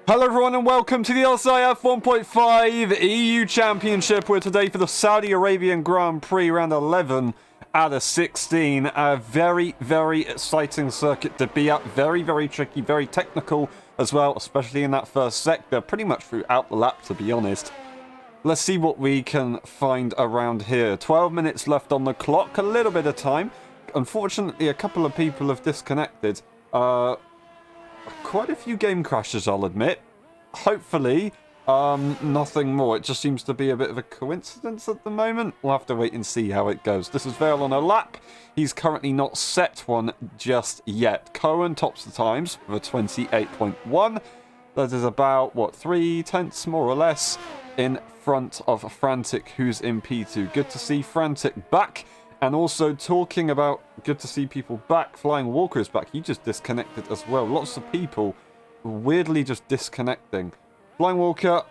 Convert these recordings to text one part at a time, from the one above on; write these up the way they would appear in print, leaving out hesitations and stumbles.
Hello everyone and welcome to the LSI F1.5 EU Championship. We're today for the Saudi Arabian Grand Prix round 11 out of 16. A very, very exciting circuit to be at. Very, very tricky, very technical as well, especially in that first sector, pretty much throughout the lap to be honest. Let's see what we can find around here. 12 minutes left on the clock, a little bit of time. Unfortunately, a couple of people have disconnected. Quite a few game crashes, I'll admit. Hopefully, nothing more. It just seems to be a bit of a coincidence at the moment. We'll have to wait and see how it goes. This is Vale on a lap. He's currently not set one just yet. Cohen tops the times with a 28.1. That is about, what, 3/10 more or less in front of Frantic, who's in P2. Good to see Frantic back. And also talking about good to see people back, Flying Walker is back. He just disconnected as well. Lots of people weirdly just disconnecting. Flying Walker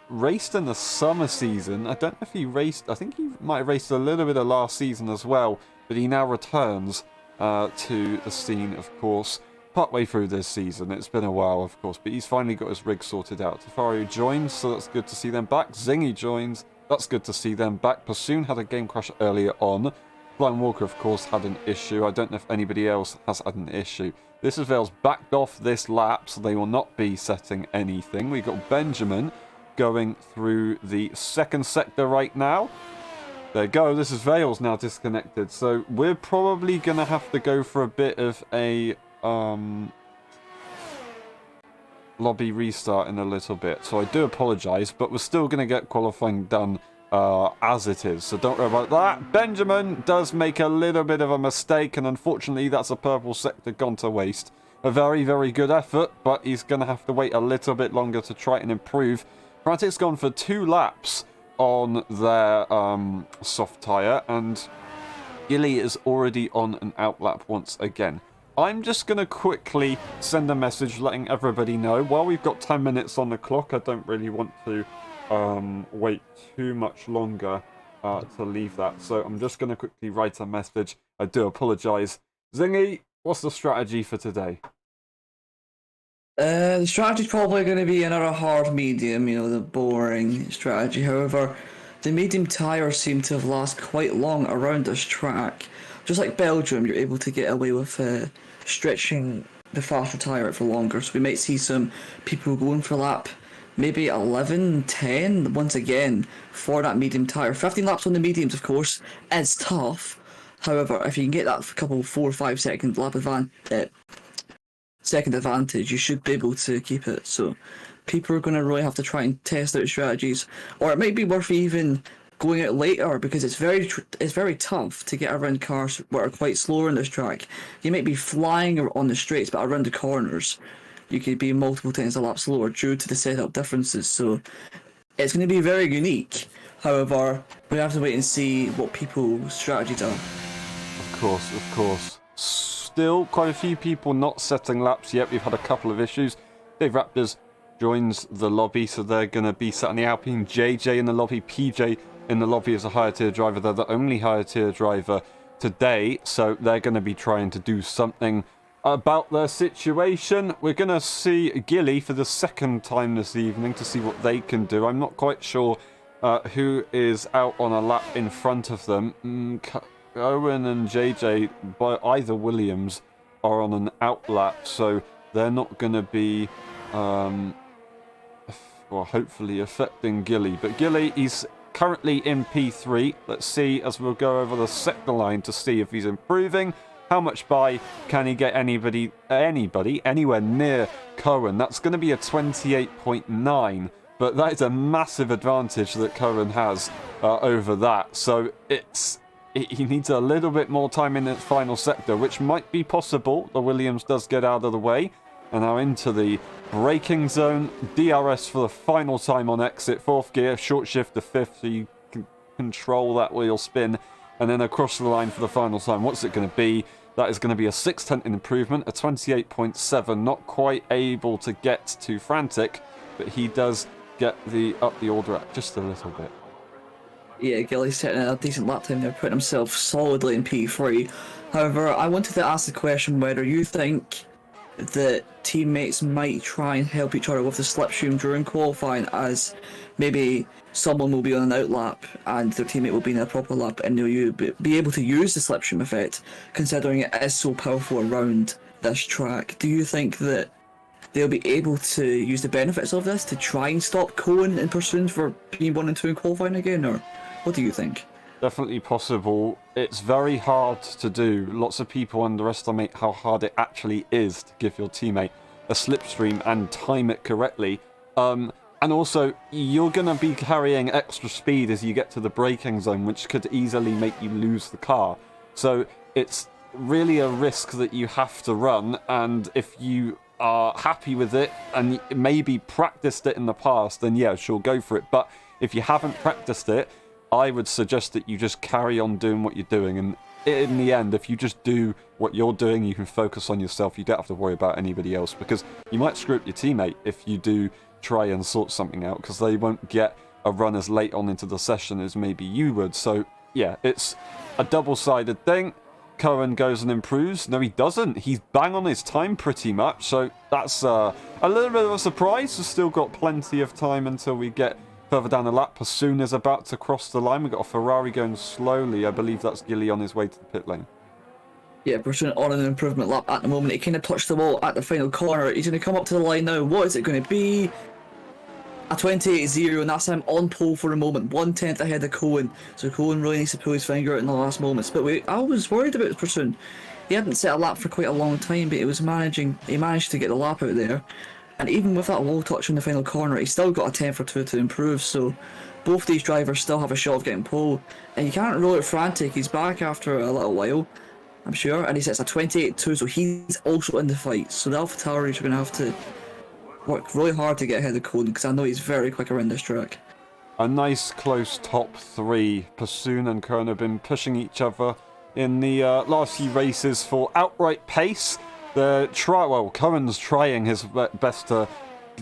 raced in the summer season. I don't know if he raced, I think he might have raced a little bit of last season as well. But he now returns to the scene, of course, partway through this season. It's been a while, of course, but he's finally got his rig sorted out. Tafari joins, so that's good to see them back. Zingy joins, that's good to see them back. Pursoon had a game crash earlier on. Flying Walker, of course, had an issue. I don't know if anybody else has had an issue. This is Vale's backed off this lap, so they will not be setting anything. We've got Benjamin going through the second sector right now. There you go. This is Vale's now disconnected. So we're probably going to have to go for a bit of a lobby restart in a little bit. So I do apologise, but we're still going to get qualifying done as it is, so don't worry about that. Benjamin does make a little bit of a mistake, and unfortunately that's a purple sector gone to waste. A very, very good effort, but he's going to have to wait a little bit longer to try and improve. Frantic's gone for 2 laps on their soft tyre, and Gilly is already on an outlap once again. I'm just going to quickly send a message letting everybody know. While we've got 10 minutes on the clock, I don't really want to wait too much longer to leave that. So I'm just going to quickly write a message. I do apologise. Zingy, what's the strategy for today? The strategy's probably going to be another hard medium, you know, the boring strategy. However, the medium tyres seem to have lasted quite long around this track. Just like Belgium, you're able to get away with stretching the faster tyre out for longer. So we might see some people going for a lap maybe 11, 10, once again, for that medium tyre. 15 laps on the mediums, of course, is tough. However, if you can get that couple 4 or 5 second lap second advantage, you should be able to keep it. So people are going to really have to try and test out strategies. Or it might be worth even going out later, because it's very tough to get around cars that are quite slower on this track. You might be flying on the straights, but around the corners you could be multiple times a lap slower due to the setup differences, so it's going to be very unique. However, we have to wait and see what people's strategies are. Of course. Still quite a few people not setting laps yet. We've had a couple of issues. Dave Raptors joins the lobby, so they're going to be sat in the Alpine. JJ in the lobby, PJ in the lobby as a higher tier driver. They're the only higher tier driver today, so they're going to be trying to do something about their situation. We're going to see Gilly for the second time this evening to see what they can do. I'm not quite sure who is out on a lap in front of them. Owen and JJ, by either Williams, are on an out lap, so they're not going to be well, hopefully affecting Gilly. But Gilly, he's currently in P3. Let's see as we'll go over the sector line to see if he's improving. How much by can he get anybody anywhere near Cohen? That's going to be a 28.9, but that is a massive advantage that Cohen has over that. So he needs a little bit more time in its final sector, which might be possible. The Williams does get out of the way. And now into the braking zone. DRS for the final time on exit. 4th gear, short shift to 5th, so you can control that wheel spin. And then across the line for the final time. What's it going to be? That is going to be a 6/10 improvement, a 28.7. Not quite able to get to Frantic, but he does get up the order at just a little bit. Yeah, Gilly's setting a decent lap time there, putting himself solidly in P3. However, I wanted to ask the question whether you think that teammates might try and help each other with the slipstream during qualifying, as maybe someone will be on an out lap and their teammate will be in a proper lap, and they'll be able to use the slipstream effect, considering it is so powerful around this track. Do you think that they'll be able to use the benefits of this to try and stop Cohen and Pursuit for being 1 and 2 in qualifying again, or what do you think? Definitely possible. It's very hard to do. Lots of people underestimate how hard it actually is to give your teammate a slipstream and time it correctly. And also, you're going to be carrying extra speed as you get to the braking zone, which could easily make you lose the car. So it's really a risk that you have to run, and if you are happy with it and maybe practiced it in the past, then yeah, sure, go for it. But if you haven't practiced it, I would suggest that you just carry on doing what you're doing, and in the end, if you just do what you're doing, you can focus on yourself. You don't have to worry about anybody else, because you might screw up your teammate if you do try and sort something out, because they won't get a run as late on into the session as maybe you would. So yeah, it's a double-sided thing. Cohen goes and improves. No, he doesn't. He's bang on his time pretty much, so that's a little bit of a surprise. We've still got plenty of time until we get further down the lap. Pursuit is about to cross the line. We've got a Ferrari going slowly. I believe that's Gilly on his way to the pit lane. Yeah, Pursuit on an improvement lap at the moment. He kind of touched the wall at the final corner. He's going to come up to the line now. What is it going to be? A 28.0, and that's him on pole for the moment, 1/10 ahead of Cohen. So Cohen really needs to pull his finger out in the last moments. But I was worried about Pursuit. He hadn't set a lap for quite a long time, but he managed to get the lap out there. And even with that low touch in the final corner, he's still got a 10 for 2 to improve. So both these drivers still have a shot of getting pole. And you can't roll it frantic. He's back after a little while, I'm sure. And he sets a 28.2, so he's also in the fight. So the AlphaTauris are going to have to work really hard to get ahead of Cohen, because I know he's very quick around this track. A nice close top three. Pursuit and Cohen have been pushing each other in the last few races for outright pace. Cohen's trying his best to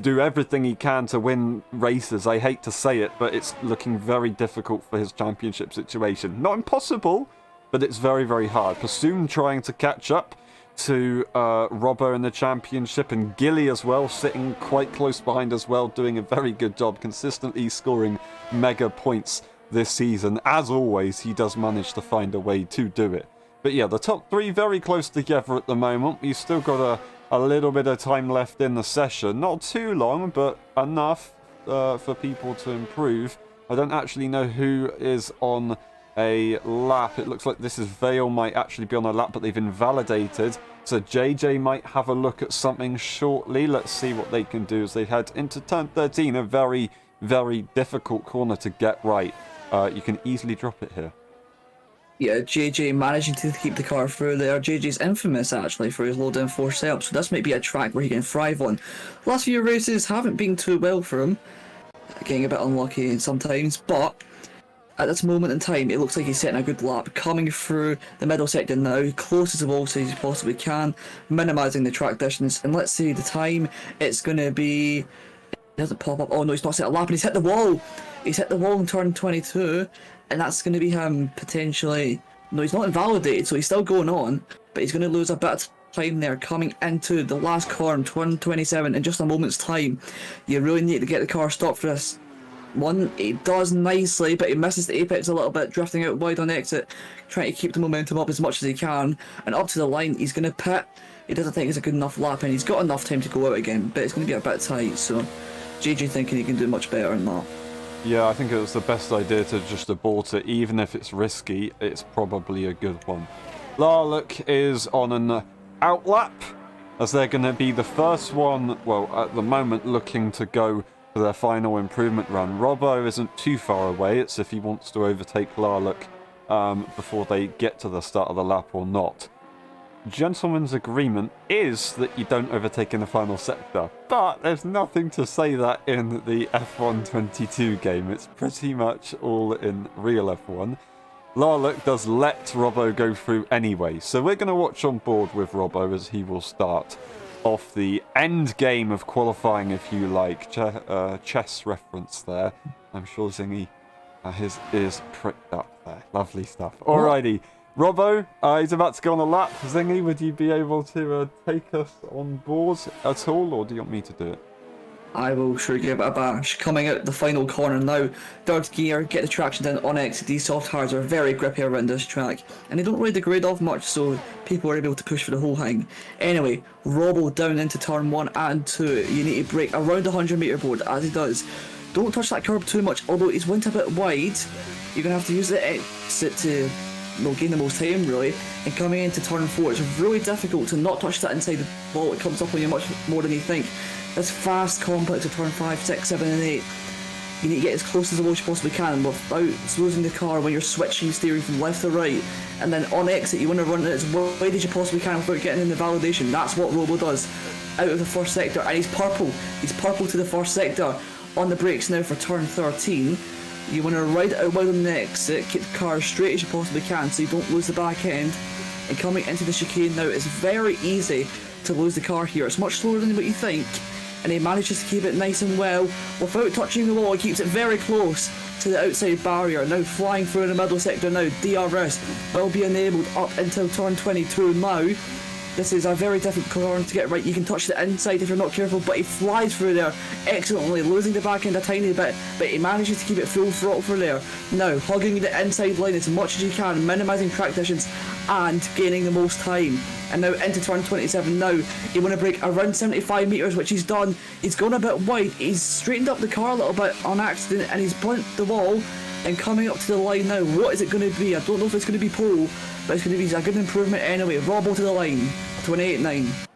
do everything he can to win races. I hate to say it, but it's looking very difficult for his championship situation. Not impossible, but it's very, very hard. Pursuit trying to catch up to Robbo in the championship, and Gilly as well, sitting quite close behind as well, doing a very good job, consistently scoring mega points this season. As always, he does manage to find a way to do it. But yeah, the top three very close together at the moment. We've still got a little bit of time left in the session. Not too long, but enough for people to improve. I don't actually know who is on a lap. It looks like this is Vale might actually be on a lap, but they've invalidated. So JJ might have a look at something shortly. Let's see what they can do as they head into turn 13. A very, very difficult corner to get right. You can easily drop it here. Yeah, JJ managing to keep the car through there. JJ's infamous, actually, for his low down force setup, so this might be a track where he can thrive on. The last few races haven't been too well for him, getting a bit unlucky sometimes, but at this moment in time, it looks like he's setting a good lap, coming through the middle sector now, close as the wall as he possibly can, minimising the track distance. And let's see the time, it's going to be... It doesn't pop up. Oh no, he's not set a lap, and he's hit the wall! He's hit the wall in turn 22, and that's going to be him potentially... No, he's not invalidated, so he's still going on, but he's going to lose a bit of time there, coming into the last corner, turn 27, in just a moment's time. You really need to get the car stopped for this one. He does nicely, but he misses the apex a little bit, drifting out wide on exit, trying to keep the momentum up as much as he can, and up to the line. He's going to pit. He doesn't think it's a good enough lap, and he's got enough time to go out again, but it's going to be a bit tight, so JJ thinking he can do much better than that. Yeah, I think it was the best idea to just abort it. Even if it's risky, it's probably a good one. Larlock is on an outlap, as they're going to be the first one, well, at the moment, looking to go for their final improvement run. Robbo isn't too far away. It's if he wants to overtake Larlock before they get to the start of the lap or not. Gentleman's agreement is that you don't overtake in the final sector, but there's nothing to say that in the F1.22 game. It's pretty much all in real F1. Larlock does let Robbo go through anyway, so we're going to watch on board with Robbo as he will start off the end game of qualifying, if you like. Chess reference there. I'm sure Zingy his ears pricked up there. Lovely stuff. Alrighty. Robbo, he's about to go on a lap. Zingy, would you be able to take us on board at all, or do you want me to do it? I will sure give it a bash. Coming out the final corner now, third gear, get the traction down on exit. These soft hards are very grippy around this track, and they don't really degrade off much, so people are able to push for the whole thing. Anyway, Robbo down into turn 1 and 2. You need to brake around the 100-meter board as he does. Don't touch that curb too much, although he's went a bit wide. You're going to have to use the exit to gain the most time, really. And coming into turn 4, it's really difficult to not touch that inside the ball. It comes up on you much more than you think. This fast complex of turn 5, 6, 7 and 8. You need to get as close as the wall as you possibly can without losing the car when you're switching steering from left to right. And then on exit, you want to run it as wide as you possibly can without getting in the validation. That's what Robbo does out of the first sector. And he's purple. He's purple to the first sector. On the brakes now for turn 13. You want to ride it out wide on the exit, keep the car as straight as you possibly can so you don't lose the back end. And coming into the chicane now, it's very easy to lose the car here. It's much slower than what you think. And he manages to keep it nice and well without touching the wall. He keeps it very close to the outside barrier. Now flying through the middle sector now, DRS will be enabled up until turn 22 now. This is a very difficult corner to get right. You can touch the inside if you're not careful, but he flies through there excellently, losing the back end a tiny bit, but he manages to keep it full throttle for there. Now, hugging the inside line as much as you can, minimising track distance and gaining the most time. And now into turn 27 now, you want to brake around 75 metres, which he's done. He's gone a bit wide, he's straightened up the car a little bit on accident, and he's bumped the wall. And coming up to the line now, what is it going to be? I don't know if it's going to be pole, but it's going to be a good improvement anyway. Robbo to the line, 28.9.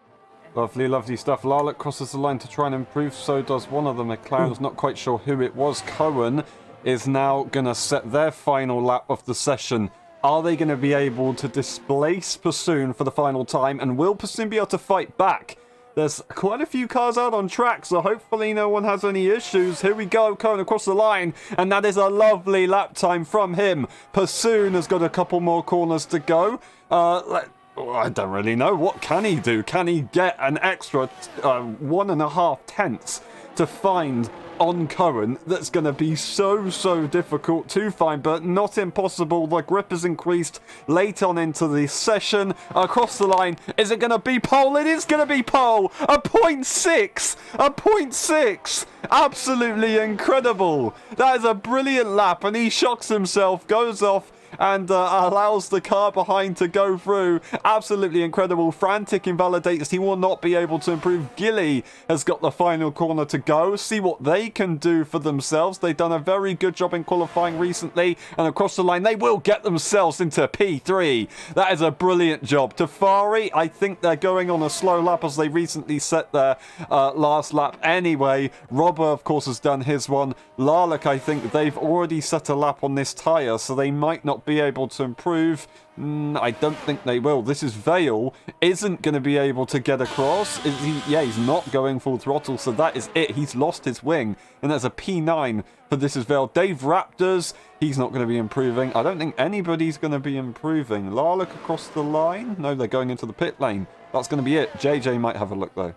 Lovely, lovely stuff. Larlock crosses the line to try and improve, so does one of the McLarens. Not quite sure who it was. Cohen is now going to set their final lap of the session. Are they going to be able to displace Pursoon for the final time? And will Pursoon be able to fight back? There's quite a few cars out on track, so hopefully no one has any issues. Here we go, Cohen across the line, and that is a lovely lap time from him. Pursoon has got a couple more corners to go. I don't really know. What can he do? Can he get an extra 1.5 tenths to find on Cohen? That's going to be so difficult to find, but not impossible. The grip has increased late on into the session. Across the line, is it going to be pole? It is going to be pole. A 0.6. A 0.6. Absolutely incredible. That is a brilliant lap, and he shocks himself, goes off, and allows the car behind to go through. Absolutely incredible. Frantic invalidates. He will not be able to improve. Gilly has got the final corner to go. See what they can do for themselves. They've done a very good job in qualifying recently, and across the line they will get themselves into P3. That is a brilliant job. Tafari, I think they're going on a slow lap as they recently set their last lap anyway. Robber, of course, has done his one. Larlock, I think they've already set a lap on this tyre, so they might not be able to improve. I don't think they will. This is Vale. Isn't going to be able to get across. Is he? Yeah, he's not going full throttle, so that is it. He's lost his wing, and there's a P9 for This Is Vale. Dave Raptors, he's not going to be improving. I don't think anybody's going to be improving. Larlock across the line? No, they're going into the pit lane. That's going to be it. JJ might have a look, though.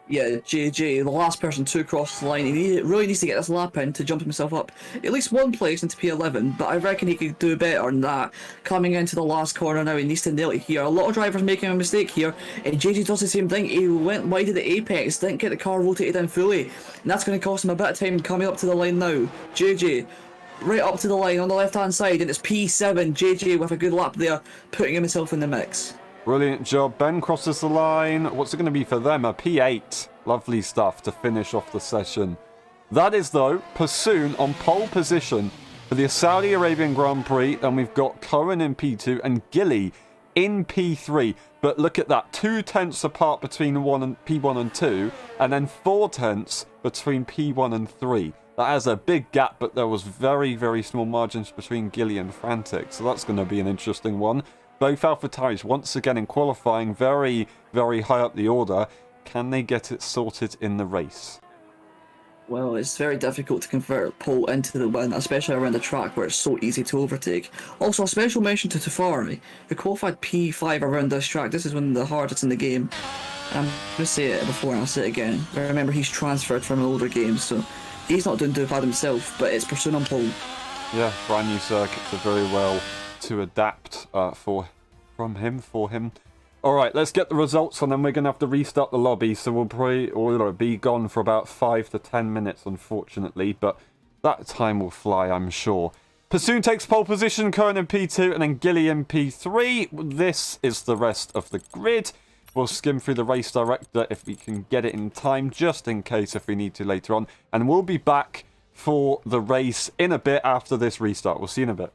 Yeah, JJ, the last person to cross the line. He really needs to get this lap in to jump himself up at least one place into P11, but I reckon he could do better than that. Coming into the last corner now, he needs to nail it here. A lot of drivers making a mistake here, and JJ does the same thing. He went wide of the apex, didn't get the car rotated in fully, and that's going to cost him a bit of time coming up to the line now. JJ, right up to the line on the left-hand side, and it's P7. JJ with a good lap there, putting himself in the mix. Brilliant job. Ben crosses the line. What's it going to be for them? A P8. Lovely stuff to finish off the session. That is, though, Pursoon on pole position for the Saudi Arabian Grand Prix. And we've got Cohen in P2 and Gilly in P3. But look at that. 2 tenths apart between P1 and 2. And then 4 tenths between P1 and 3. That has a big gap, but there was very small margins between Gilly and Frantic. So that's going to be an interesting one. Both AlphaTauri's once again in qualifying very high up the order. Can they get it sorted in the race? Well, it's very difficult to convert pole into the win, especially around the track where it's so easy to overtake. Also, a special mention to Tafari, who qualified P5 around this track. This is one of the hardest in the game. I'm going to say it before and I'll say it again. Remember, he's transferred from an older game, so he's not doing too bad himself, but it's Pursoon on pole. Yeah, brand new circuit, so very well to adapt for him. Alright, let's get the results and then we're going to have to restart the lobby, so we'll probably be gone for about 5 to 10 minutes, unfortunately, but that time will fly, I'm sure. Pursoon takes pole position, Cohen in P2, and then Gilly in P3. This is the rest of the grid. We'll skim through the race director if we can get it in time, just in case if we need to later on. And we'll be back for the race in a bit after this restart. We'll see you in a bit.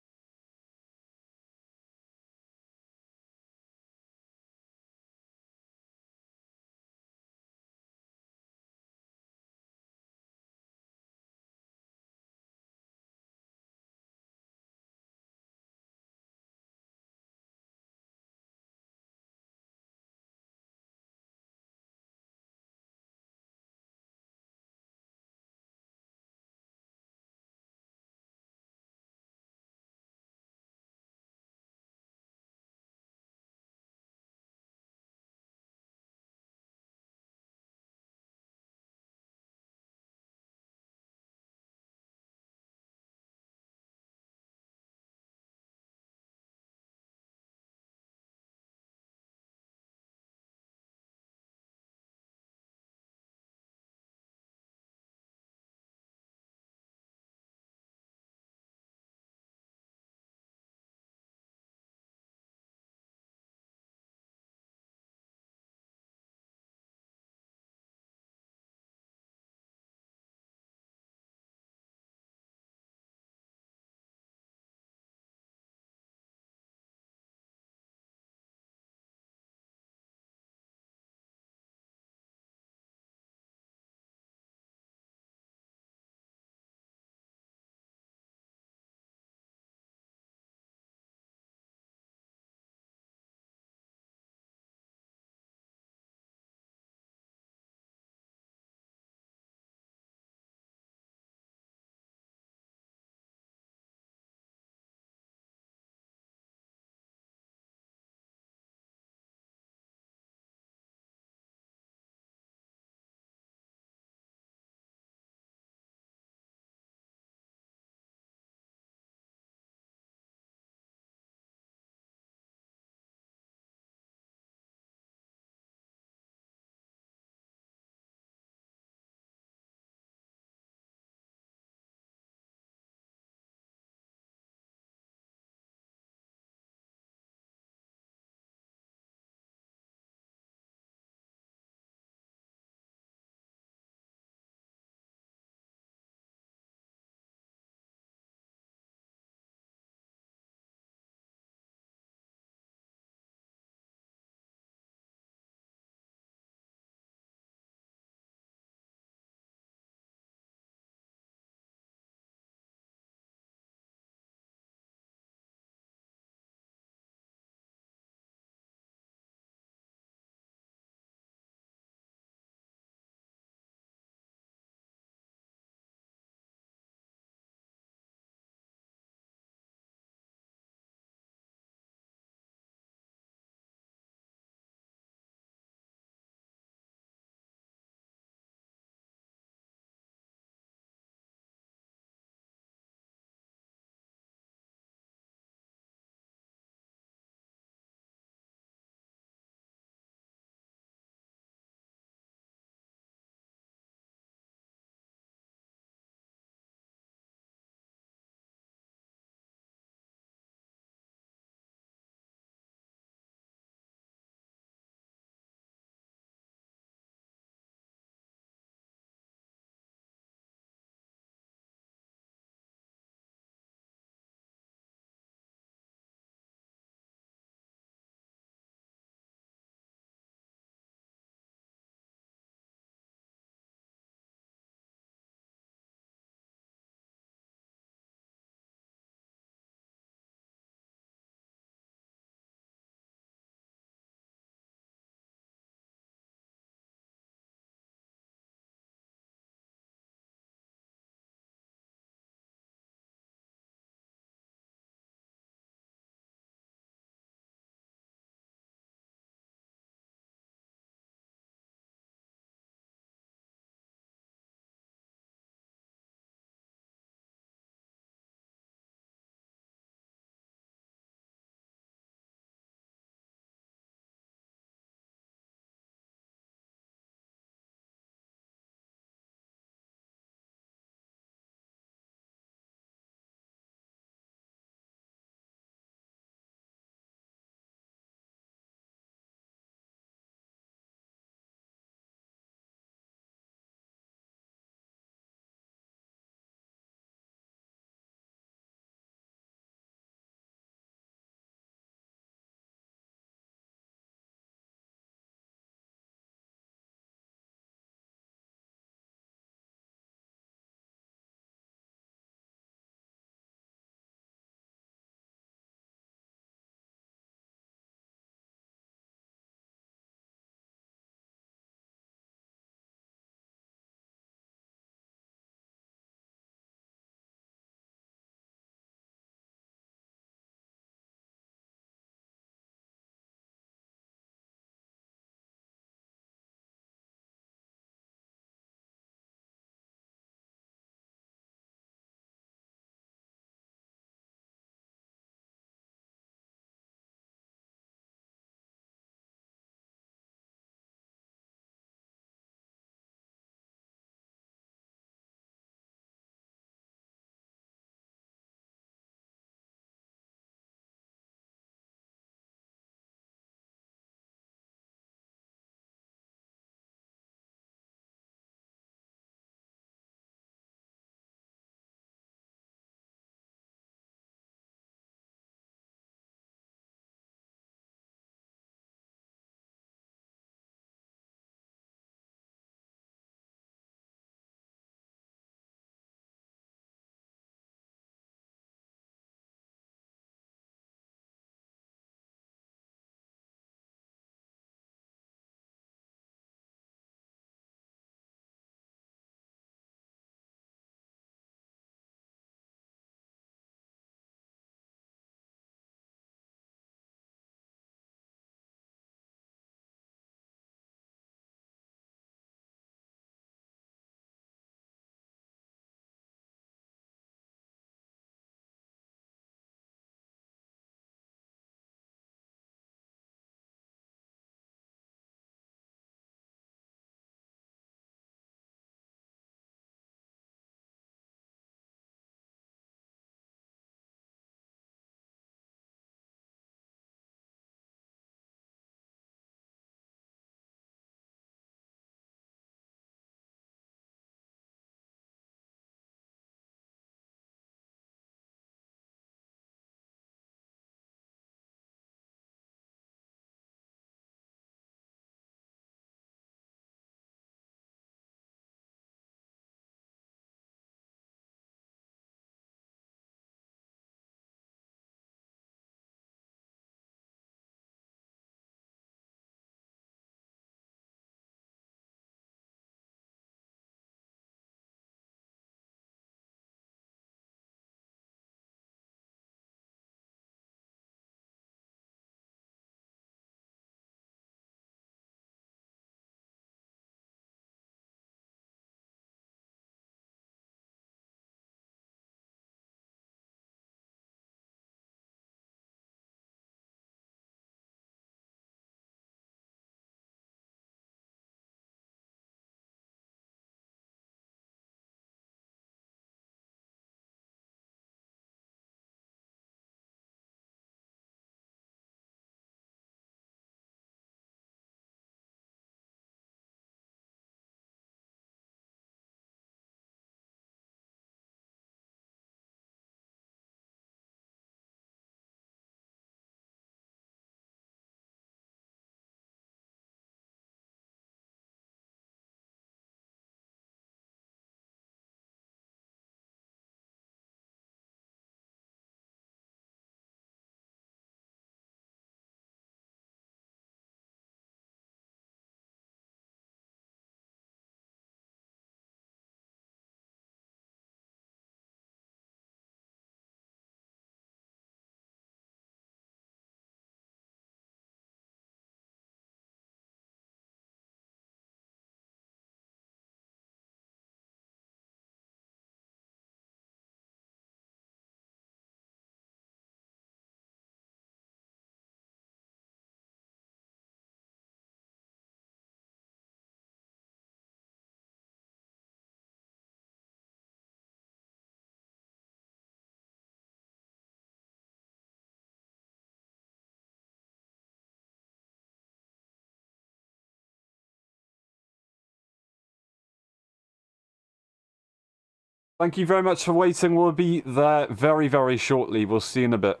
Thank you very much for waiting. We'll be there very, very shortly. We'll see you in a bit.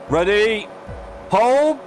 Ready, hold,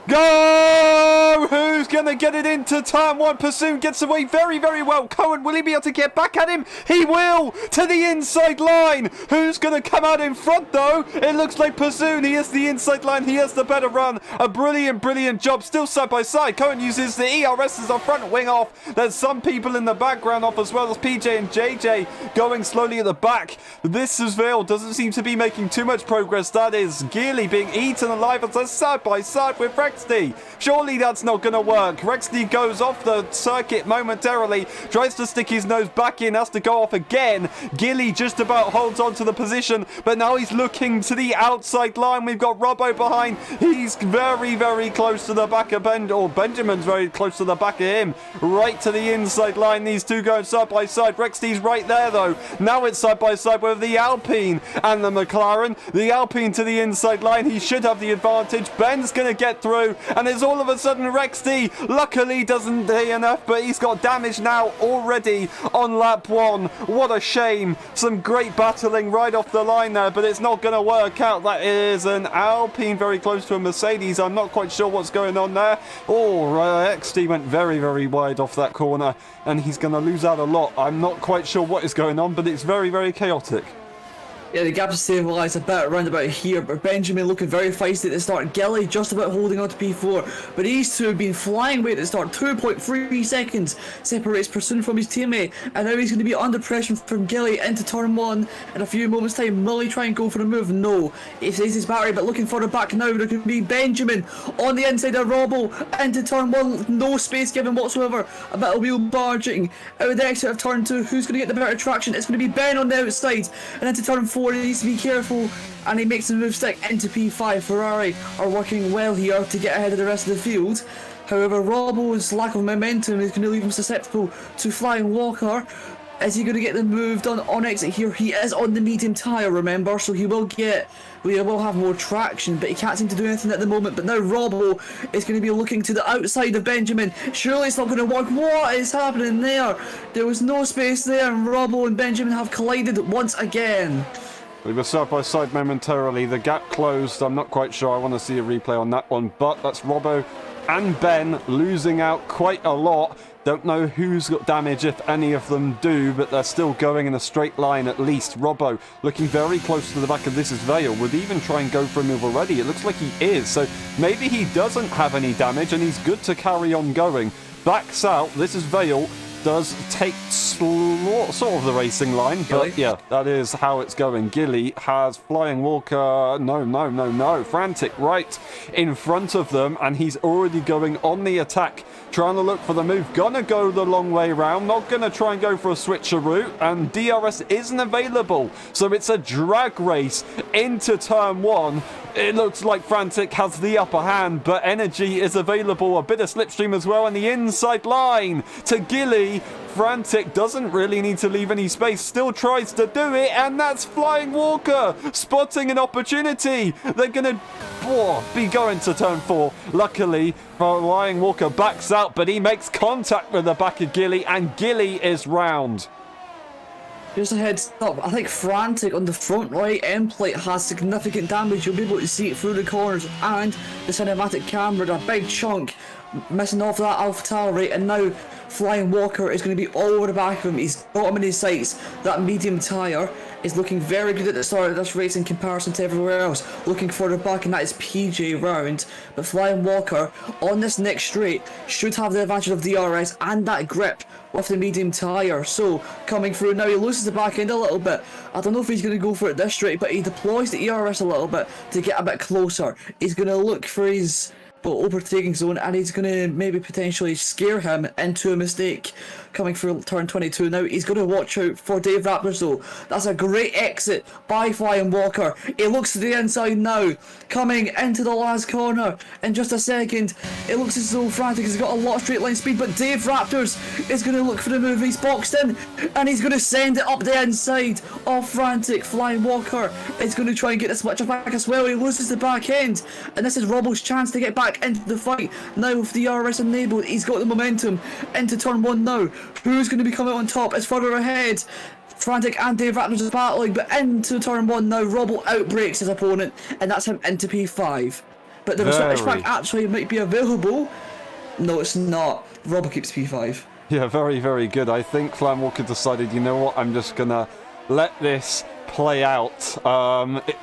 go! Who's going to get it into turn one? Pursuit gets away very, very well. Cohen, will he be able to get back at him? He will, to the inside line. Who's going to come out in front, though? It looks like Pursuit. He has the inside line. He has the better run. A brilliant, brilliant job. Still side by side. Cohen uses the ERS as a front wing off. There's some people in the background off as well as PJ and JJ going slowly at the back. This as Vale doesn't seem to be making too much progress. That is Gearley being eaten alive as a side by side with Rexty. Surely that's not going to work. Rexty goes off the circuit momentarily, tries to stick his nose back in, has to go off again. Gilly just about holds on to the position, but now he's looking to the outside line. We've got Robbo behind. He's very, very close to the back of Benjamin's very close to the back of him. Right to the inside line. These two going side by side. Rexty's right there though. Now it's side by side with the Alpine and the McLaren. The Alpine to the inside line. He should have the advantage. Ben's going to get through, and there's all of a sudden Rexty luckily doesn't do enough, but he's got damage now already on lap one. What a shame. Some great battling right off the line there, but it's not going to work out. That is an Alpine very close to a Mercedes. I'm not quite sure what's going on there. Oh, Rexty went very, very wide off that corner, and he's going to lose out a lot. I'm not quite sure what is going on, but it's very, very chaotic. Yeah, the gap is stabilised a bit around about here, but Benjamin looking very feisty at the start. Gilly just about holding on to P4, but these two have been flying away at the start. 2.3 seconds separates Pursuit from his teammate, and now he's going to be under pressure from Gilly into turn one in a few moments' time. Will he try and go for the move? No. He saves his battery, but looking further back now, there could be Benjamin on the inside of Robbo into turn one. No space given whatsoever. A bit of wheel barging out of the exit of turn two. Who's going to get the better traction? It's going to be Ben on the outside, and into turn four. He needs to be careful, and he makes the move stick into P5. Ferrari are working well here to get ahead of the rest of the field. However, Robbo's lack of momentum is going to leave him susceptible to Flying Walker. Is he going to get the move done on exit here? He is on the medium tyre, remember, so he will have more traction, but he can't seem to do anything at the moment. But now Robbo is going to be looking to the outside of Benjamin. Surely it's not going to work. What is happening there? There was no space there, and Robbo and Benjamin have collided once again. We were side by side momentarily. The gap closed. I'm not quite sure. I want to see a replay on that one, but that's Robbo and Ben losing out quite a lot. Don't know who's got damage, if any of them do, but they're still going in a straight line at least. Robbo looking very close to the back of This Is Vale. Would even try and go for a move already. It looks like he is, so maybe he doesn't have any damage and he's good to carry on going. Backs out. This Is Vale does take sort of the racing line, but yeah, that is how it's going. Gilly has Flying Walker, no, Frantic right in front of them, and he's already going on the attack, trying to look for the move. Gonna go the long way round, not gonna try and go for a switcheroo, and DRS isn't available, so it's a drag race into turn one. It looks like Frantic has the upper hand, but energy is available. A bit of slipstream as well, and the inside line to Gilly. Frantic doesn't really need to leave any space, still tries to do it, and that's Flying Walker spotting an opportunity. They're going to be going to turn 4. Luckily, Flying Walker backs out, but he makes contact with the back of Gilly, and Gilly is round. Just a heads up, I think Frantic on the front right end plate has significant damage. You'll be able to see it through the corners and the cinematic camera, a big chunk missing off that AlphaTauri, and now Flying Walker is going to be all over the back of him. He's got him in his sights. That medium tyre is looking very good at the start of this race in comparison to everywhere else. Looking further back, and that is PJ round. But Flying Walker on this next straight should have the advantage of DRS and that grip with the medium tyre. So coming through now, he loses the back end a little bit. I don't know if he's going to go for it this straight, but he deploys the ERS a little bit to get a bit closer. He's going to look for his overtaking zone, and he's going to maybe potentially scare him into a mistake coming through turn 22. Now he's going to watch out for Dave Raptors though. That's a great exit by Flying Walker. He looks to the inside now, coming into the last corner in just a second. It looks as though Frantic has got a lot of straight line speed, but Dave Raptors is going to look for the move. He's boxed in, and he's going to send it up the inside of Frantic. Flying Walker is going to try and get this much back as well. He loses the back end, and this is Robbo's chance to get back into the fight. Now with the DRS enabled, he's got the momentum into turn 1 now. Who's going to be coming on top is further ahead. Frantic and Dave Raptors is battling, but into turn 1 now, Robbo outbreaks his opponent, and that's him into P5. But the research track actually might be available. No, it's not. Robbo keeps P5. Yeah, very, very good. I think Flying Walker decided, you know what, I'm just going to let this play out.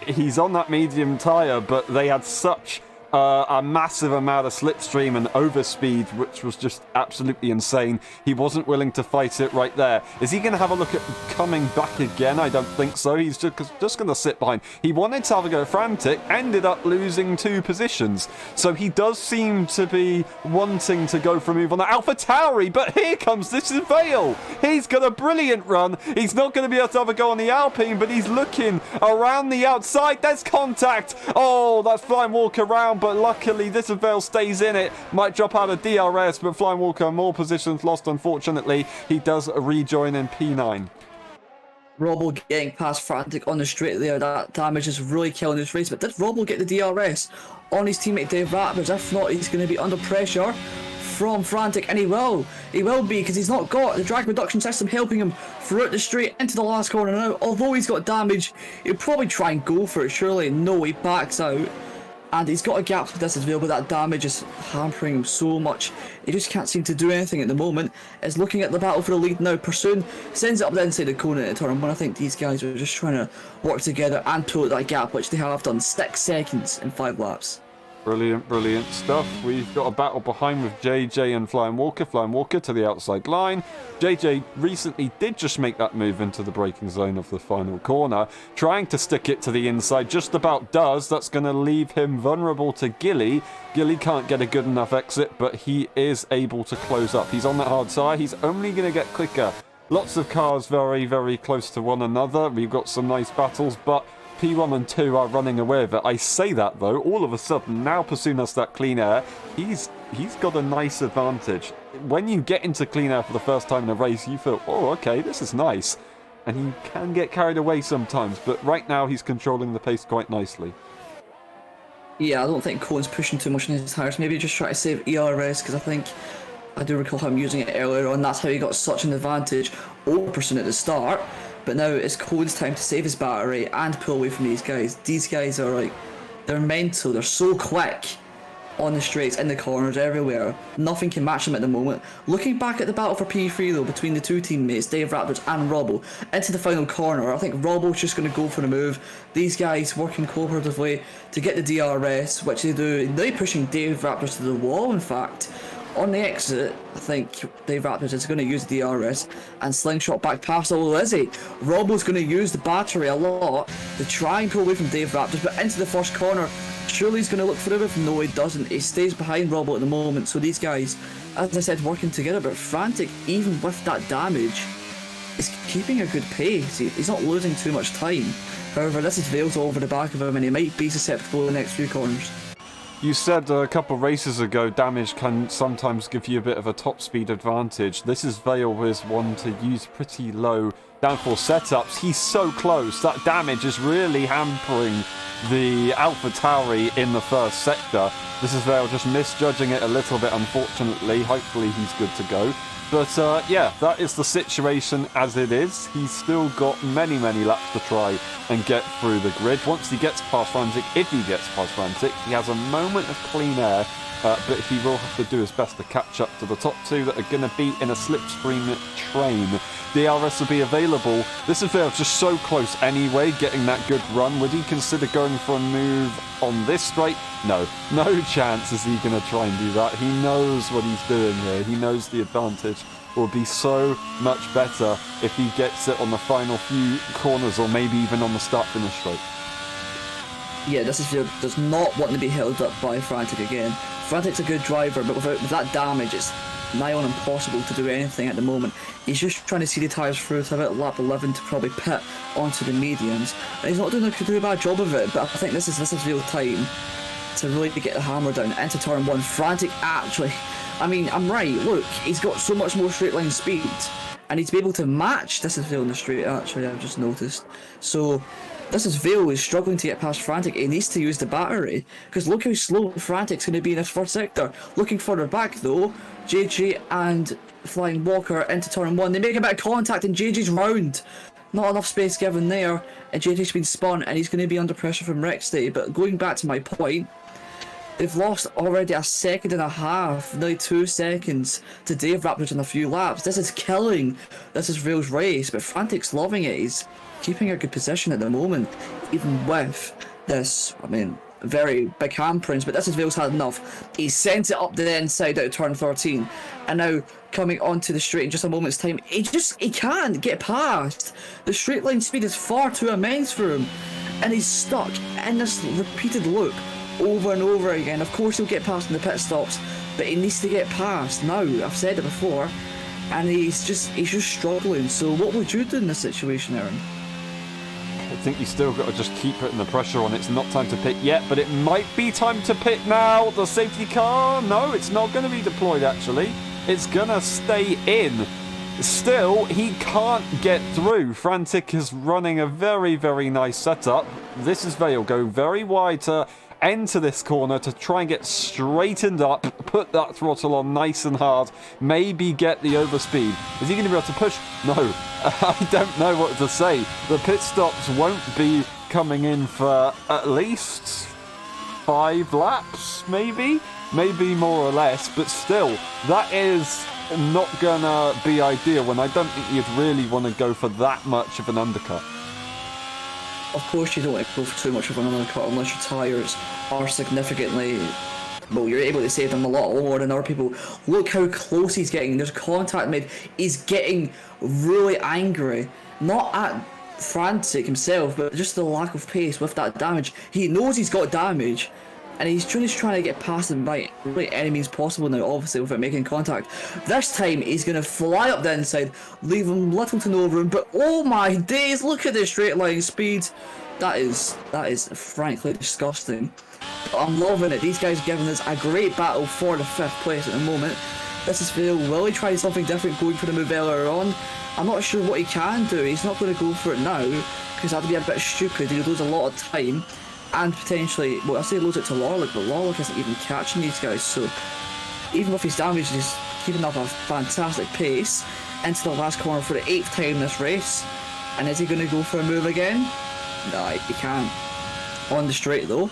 He's on that medium tyre, but they had such a massive amount of slipstream and overspeed, which was just absolutely insane. He wasn't willing to fight it right there. Is he going to have a look at coming back again? I don't think so. He's just going to sit behind. He wanted to have a go at Frantic, ended up losing 2 positions. So he does seem to be wanting to go for a move on the AlphaTauri, but here comes This Is Vale. He's got a brilliant run. He's not going to be able to have a go on the Alpine, but he's looking around the outside. There's contact. Oh, that's Flying Walker round, but luckily This Is Vale stays in it. Might drop out of DRS, but Flying Walker more positions lost, unfortunately. He does rejoin in P9. Robbo getting past Frantic on the straight there, that damage is really killing this race. But did Robbo get the DRS on his teammate Dave Raptors? If not, he's going to be under pressure from Frantic, and he will be, because he's not got the drag reduction system helping him throughout the straight into the last corner now. Although he's got damage, he'll probably try and go for it, surely. No, he backs out. And he's got a gap with this as well, but that damage is hampering him so much. He just can't seem to do anything at the moment. Is looking at the battle for the lead now. Pursuing sends it up the inside the corner at turn 1. I think these guys are just trying to work together and pull out that gap, which they have done. 6 seconds in 5 laps. Brilliant, brilliant stuff. We've got a battle behind with JJ and Flying Walker. Flying Walker to the outside line. JJ recently did just make that move into the braking zone of the final corner, trying to stick it to the inside. Just about does. That's going to leave him vulnerable to Gilly. Gilly can't get a good enough exit, but he is able to close up. He's on that hard tyre. He's only going to get quicker. Lots of cars very, very close to one another. We've got some nice battles, but P1 and 2 are running away with it. I say that though, all of a sudden, now Pursuing has that clean air, he's got a nice advantage. When you get into clean air for the first time in a race, you feel, oh, okay, this is nice. And he can get carried away sometimes, but right now he's controlling the pace quite nicely. Yeah, I don't think Cohen's pushing too much on his tires. Maybe just try to save ERS, because I do recall him using it earlier on. That's how he got such an advantage over Pursuing at the start. But now it's Cohen's time to save his battery and pull away from these guys. These guys are like, they're mental, they're so quick. on the straights, in the corners, everywhere. Nothing can match them at the moment. Looking back at the battle for P3 though, between the two teammates, Dave Raptors and Robbo, into the final corner, I think Robbo's just going to go for the move. These guys working cooperatively to get the DRS, which they do. They're pushing Dave Raptors to the wall, in fact. On the exit, I think Dave Raptors is going to use the DRS and slingshot back past, although is he? Robbo's going to use the battery a lot to try and pull away from Dave Raptors, but into the first corner. Surely he's going to look for the move. No, he doesn't. He stays behind Robbo at the moment. So these guys, as I said, working together, but Frantic, even with that damage, is keeping a good pace. He's not losing too much time. However, this is Vale's all over the back of him, and he might be susceptible in the next few corners. You said a couple of races ago damage can sometimes give you a bit of a top speed advantage. This is Vale with one to use pretty low downforce setups. He's so close. That damage is really hampering the AlphaTauri in the first sector. This is Vale just misjudging it a little bit, unfortunately. Hopefully he's good to go. But yeah, that is the situation as it is. He's still got many laps to try and get through the grid. Once he gets past Frantic, if he gets past Frantic, he has a moment of clean air, but he will have to do his best to catch up to the top two that are going to be in a slipstream train. DRS will be available. This is just so close anyway, getting that good run. Would he consider going for a move on this straight? No chance is he going to try and do that. He knows what he's doing here. He knows the advantage will be so much better if he gets it on the final few corners, or maybe even on the start-finish straight. Yeah, this is does not want to be held up by Frantic again. Frantic's a good driver, but with that damage, it's nigh on impossible to do anything at the moment. He's just trying to see the tyres through to about lap 11 to probably pit onto the mediums, and he's not doing a bad job of it. But I think this is real time to really get the hammer down into turn one. Frantic actually, I mean, I'm right. Look, he's got so much more straight line speed, and he's be able to match. This is Vale in the straight. Actually, I've just noticed. So this is Vale is struggling to get past Frantic. He needs to use the battery, because look how slow Frantic's going to be in this first sector. Looking further back though, JJ and Flying Walker into turn one. They make a bit of contact and JJ's round. Not enough space given there, and JJ's been spun, and he's going to be under pressure from Rex Day. But going back to my point, they've lost already a second and a half, nearly 2 seconds to Dave Raptors in a few laps. This is killing. This is Vale's race, but Frantic's loving it. He's keeping a good position at the moment, even with this, I mean, very big handprints, but this is Vale's had enough. He sent it up the inside out of turn 13, and now coming onto the straight in just a moment's time, he can't get past. The straight line speed is far too immense for him, and he's stuck in this repeated loop over and over again. Of course he'll get past in the pit stops, but he needs to get past now. I've said it before, and he's just struggling. So what would you do in this situation, Aaron? I think you still got to just keep putting the pressure on. It's not time to pit yet, but it might be time to pit now. The safety car, no, it's not going to be deployed actually. It's going to stay in. Still, he can't get through. Frantic is running a very nice setup. This is Vale, go very wide to enter this corner to try and get straightened up, put that throttle on nice and hard, maybe get the overspeed. Is he going to be able to push? No, I don't know what to say. The pit stops won't be coming in for at least 5 laps, maybe more or less, but still, that is not gonna be ideal, and I don't think you'd really want to go for that much of an undercut. Of course you don't want to go for too much of an undercut unless your tyres are significantly, well, you're able to save them a lot more than other people. Look how close he's getting. There's contact made. He's getting really angry. Not at Frantic himself, but just the lack of pace with that damage. He knows he's got damage, and he's just trying to get past him by really any means possible now, obviously, without making contact. This time, he's going to fly up the inside, leave him little to no room, but oh my days, look at this straight line speed. That is frankly disgusting. But I'm loving it. These guys are giving us a great battle for the 5th place at the moment. This is Vale. Will he try something different going for the move earlier on? I'm not sure what he can do. He's not going to go for it now, because that'd be a bit stupid. He'll lose a lot of time. And potentially, well, I say lose it to Lorlick, but Lorlick isn't even catching these guys, so even with his damage, he's keeping up a fantastic pace into the last corner for the 8th time in this race. And is he going to go for a move again? No, he can't. On the straight though,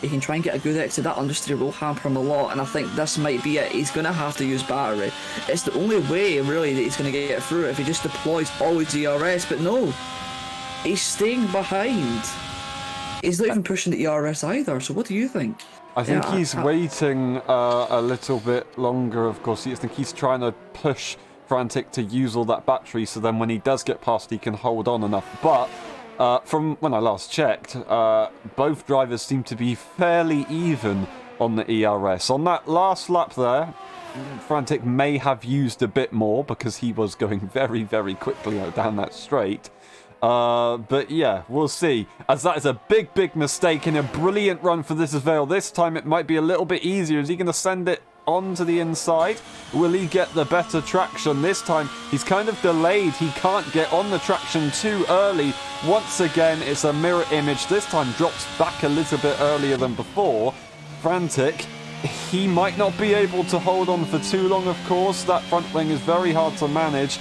he can try and get a good exit. That understeer will hamper him a lot, and I think this might be it. He's going to have to use battery. It's the only way, really, that he's going to get through it if he just deploys always ERS, but no. He's staying behind. He's not even pushing the ERS either, so what do you think? I think he's waiting a little bit longer, of course. I think he's trying to push Frantic to use all that battery, so then when he does get past, he can hold on enough. But from when I last checked, both drivers seem to be fairly even on the ERS. On that last lap there, Frantic may have used a bit more because he was going very, very quickly down that straight. But yeah, we'll see. As that is a big, big mistake and a brilliant run for this as well. This time it might be a little bit easier. Is he going to send it onto the inside? Will he get the better traction? This time he's kind of delayed. He can't get on the traction too early. Once again, it's a mirror image. This time drops back a little bit earlier than before. Frantic, he might not be able to hold on for too long, of course. That front wing is very hard to manage,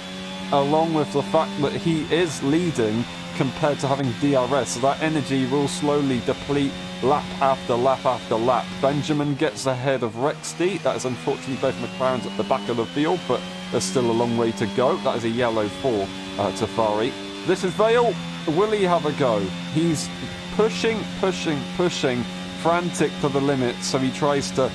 along with the fact that he is leading compared to having DRS, so that energy will slowly deplete lap after lap after lap. Benjamin gets ahead of Rexty. That is unfortunately both McLarens at the back of the field, but there's still a long way to go. That is a yellow for Tafari. This is Vale. Will he have a go? He's pushing Frantic to the limit, so he tries to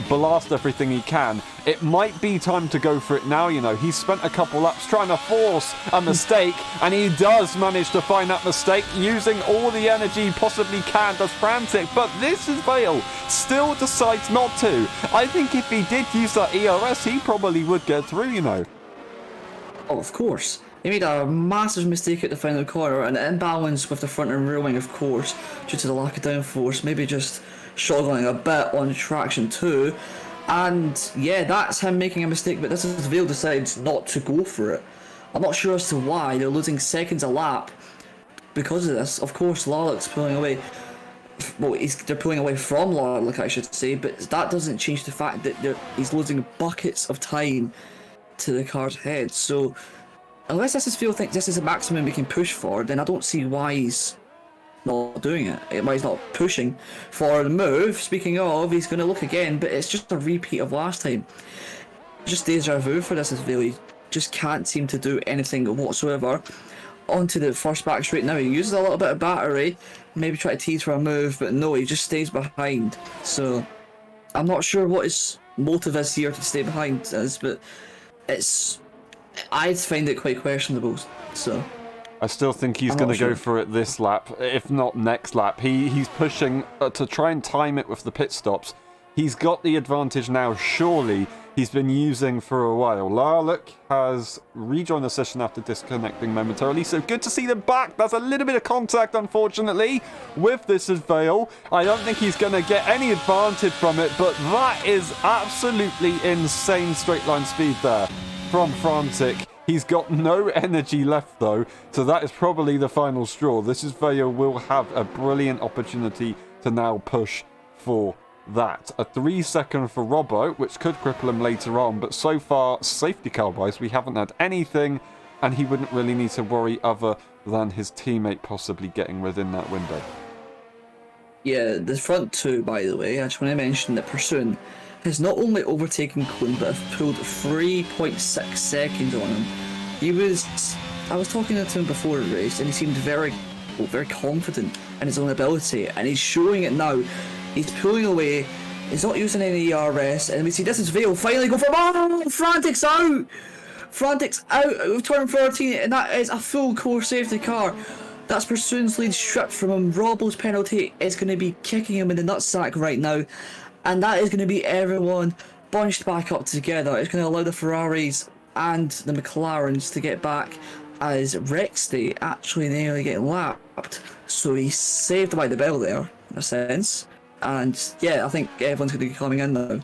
blast everything he can. It might be time to go for it now, you know. He's spent a couple laps trying to force a mistake, and he does manage to find that mistake using all the energy he possibly can, does Frantic. But this is Vale. Still decides not to. I think if he did use that ERS, he probably would get through, you know. Oh, of course. He made a massive mistake at the final corner, and imbalance with the front and rear wing, of course, due to the lack of downforce. Maybe just struggling a bit on traction too. And yeah, that's him making a mistake, but this is Vale decides not to go for it. I'm not sure as to why. They're losing seconds a lap because of this. Of course, Larlick's pulling away. Well, they're pulling away from Larlick, I should say, but that doesn't change the fact that he's losing buckets of time to the car's head. So unless this is Vale thinks this is the maximum we can push for, then I don't see why he's not doing it. Why he's not pushing for the move. Speaking of, he's going to look again, but it's just a repeat of last time. Just deja vu for this as Vale. He just can't seem to do anything whatsoever. Onto the first back straight now. He uses a little bit of battery, maybe try to tease for a move, but no, he just stays behind. So I'm not sure what his motive is here to stay behind is, but I'd find it quite questionable. So I still think he's going to go for it this lap, if not next lap. He's pushing to try and time it with the pit stops. He's got the advantage now, surely. He's been using for a while. Larlick has rejoined the session after disconnecting momentarily, so good to see them back. There's a little bit of contact, unfortunately, with this as Vale. I don't think he's going to get any advantage from it, but that is absolutely insane straight line speed there from Frantic. He's got no energy left though, so that is probably the final straw. This is Vale will have a brilliant opportunity to now push for that. A 3 second for Robbo, which could cripple him later on, but so far, safety car wise, we haven't had anything, and he wouldn't really need to worry other than his teammate possibly getting within that window. yeah, the front two, by the way, I just want to mention that Pursuin has not only overtaken Clune, but have pulled 3.6 seconds on him. I was talking to him before the race, and he seemed very confident in his own ability, and he's showing it now. He's pulling away, he's not using any ERS, and we see this is Vale finally go for Frantic's out! Frantic's out of turn 13, and that is a full core safety car. That's Pursuin's lead stripped from him. Robbo's penalty is going to be kicking him in the nutsack right now. And that is going to be everyone bunched back up together. It's going to allow the Ferraris and the McLarens to get back as Rexty actually nearly getting lapped. So he's saved by the bell there, in a sense. And yeah, I think everyone's going to be coming in now.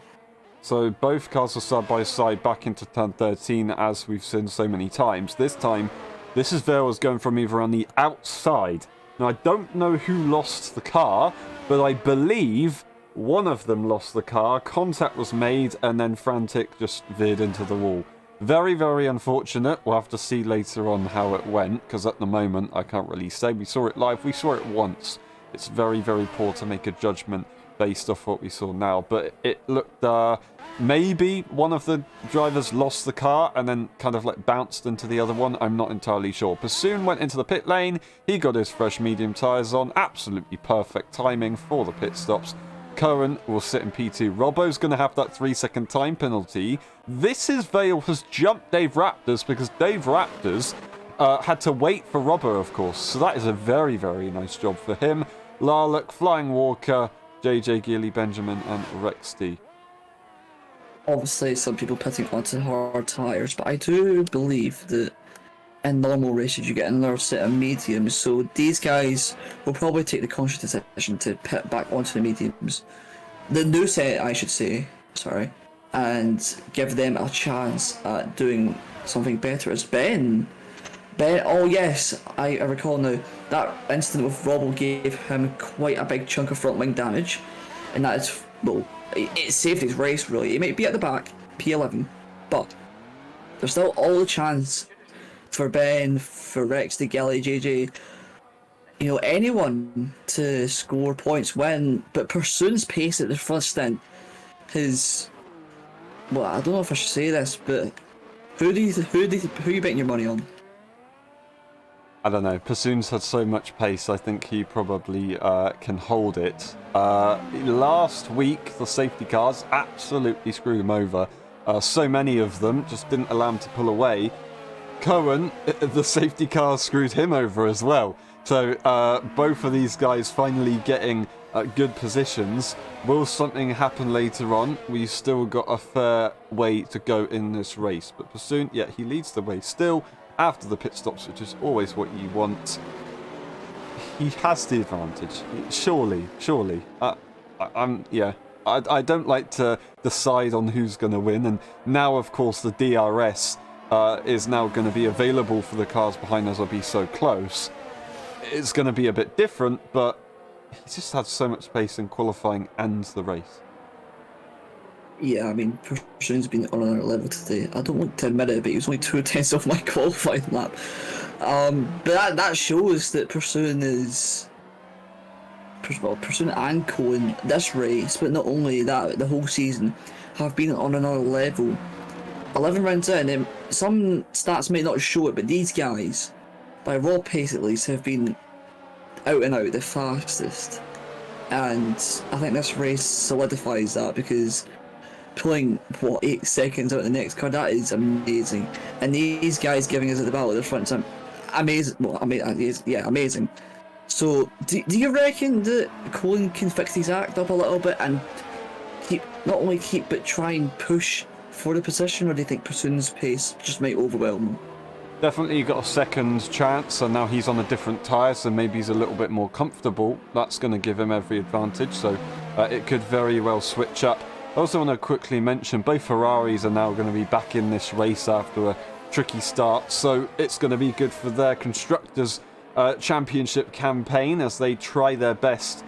So both cars are side by side back into turn 13 as we've seen so many times. This time, this is Vale's going from either on the outside. Now I don't know who lost the car, but I believe one of them lost the car, contact was made, and then Frantic just veered into the wall. Very, very unfortunate. We'll have to see later on how it went, because at the moment, I can't really say. We saw it live. We saw it once. It's very, very poor to make a judgment based off what we saw now. But it looked maybe one of the drivers lost the car and then kind of like bounced into the other one. I'm not entirely sure. Pursoon went into the pit lane. He got his fresh medium tyres on. Absolutely perfect timing for the pit stops. Cohen will sit in P2. Robbo's going to have that 3-second time penalty. This is Vale has jumped Dave Raptors because Dave Raptors had to wait for Robbo, of course. So that is a very, very nice job for him. Larlock, Flying Walker, JJ Geely Benjamin, and Rexty. Obviously, some people pitting onto hard tyres, but I do believe that in normal races you get another set of mediums, so these guys will probably take the conscious decision to pit back onto the mediums. The new set, I should say, sorry, and give them a chance at doing something better. As Ben, oh yes, I recall now, that incident with Robbo gave him quite a big chunk of front wing damage, and that is, well, it saved his race really. He might be at the back, P11, but there's still all the chance for Ben, for Rex, the Gilly, JJ, you know, anyone to score points, win. But Pursoon's pace at the first stint, well, I don't know if I should say this, but who are you betting your money on? I don't know. Pursoon's had so much pace, I think he probably can hold it. Last week, the safety cars absolutely screwed him over. So many of them just didn't allow him to pull away. Cohen, the safety car screwed him over as well. So both of these guys finally getting good positions. Will something happen later on? We've still got a fair way to go in this race. But Pursoon, yeah, he leads the way still after the pit stops, which is always what you want. He has the advantage. Surely. I don't like to decide on who's going to win. And now, of course, the DRS is now going to be available for the cars behind us will be so close. It's going to be a bit different, but he just had so much space in qualifying and the race. Yeah, I mean, Pursoon's been on another level today. I don't want to admit it, but he was only 2/10 off my qualifying lap. But that shows that Pursoon is... Well, Pursoon and Cohen, this race, but not only that, the whole season, have been on another level. 11 rounds in, some stats may not show it, but these guys, by raw pace at least, have been out and out the fastest. And I think this race solidifies that because pulling, 8 seconds out of the next car, that is amazing. And these guys giving us at the battle at the front time, amazing. Well, amazing. So, do you reckon that Cohen can fix his act up a little bit and try and push for the position, or do you think Pursoon's pace just might overwhelm him? Definitely got a second chance, and now he's on a different tyre, so maybe he's a little bit more comfortable. That's going to give him every advantage, so it could very well switch up. I also want to quickly mention both Ferraris are now going to be back in this race after a tricky start, so it's going to be good for their Constructors' Championship campaign as they try their best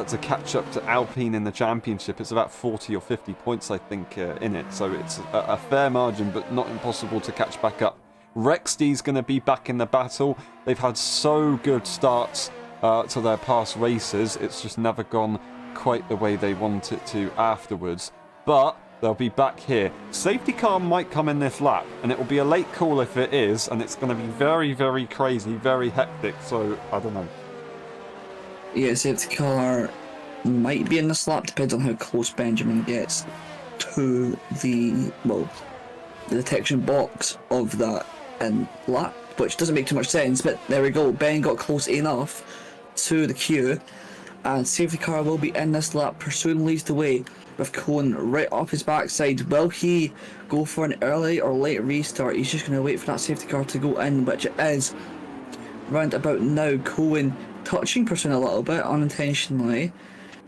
to catch up to Alpine in the championship. It's about 40 or 50 points, I think, in it. So it's a fair margin, but not impossible to catch back up. Rexty's going to be back in the battle. They've had so good starts to their past races. It's just never gone quite the way they want it to afterwards. But they'll be back here. Safety car might come in this lap, and it will be a late call if it is, and it's going to be very, very crazy, very hectic. So, I don't know. Yeah, safety car might be in this lap, depends on how close Benjamin gets to the detection box of that lap, which doesn't make too much sense, but there we go. Ben got close enough to the queue, and safety car will be in this lap. Pursoon leads the way with Cohen right off his backside. Will he go for an early or late restart? He's just going to wait for that safety car to go in, which it is. Round about now, Cohen touching Pursoon a little bit unintentionally,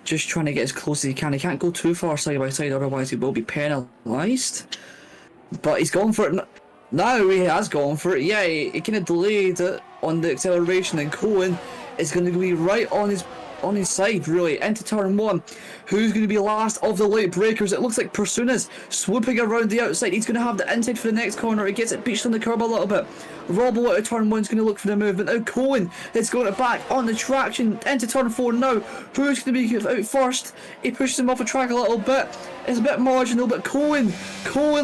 just trying to get as close as he can. He can't go too far side by side, otherwise he will be penalised. But he's gone for it. Now he has gone for it. Yeah, he kind of delayed it on the acceleration, and Cohen is going to be right on his side, really, into turn 1. Who's going to be last of the late breakers? It looks like Pursuna's swooping around the outside. He's going to have the inside for the next corner. He gets it beached on the curb a little bit. Robbo out of turn 1 is going to look for the movement. Now Cohen is going to back on the traction into turn 4 now. Who's going to be out first? He pushes him off the track a little bit. It's a bit marginal, but Cohen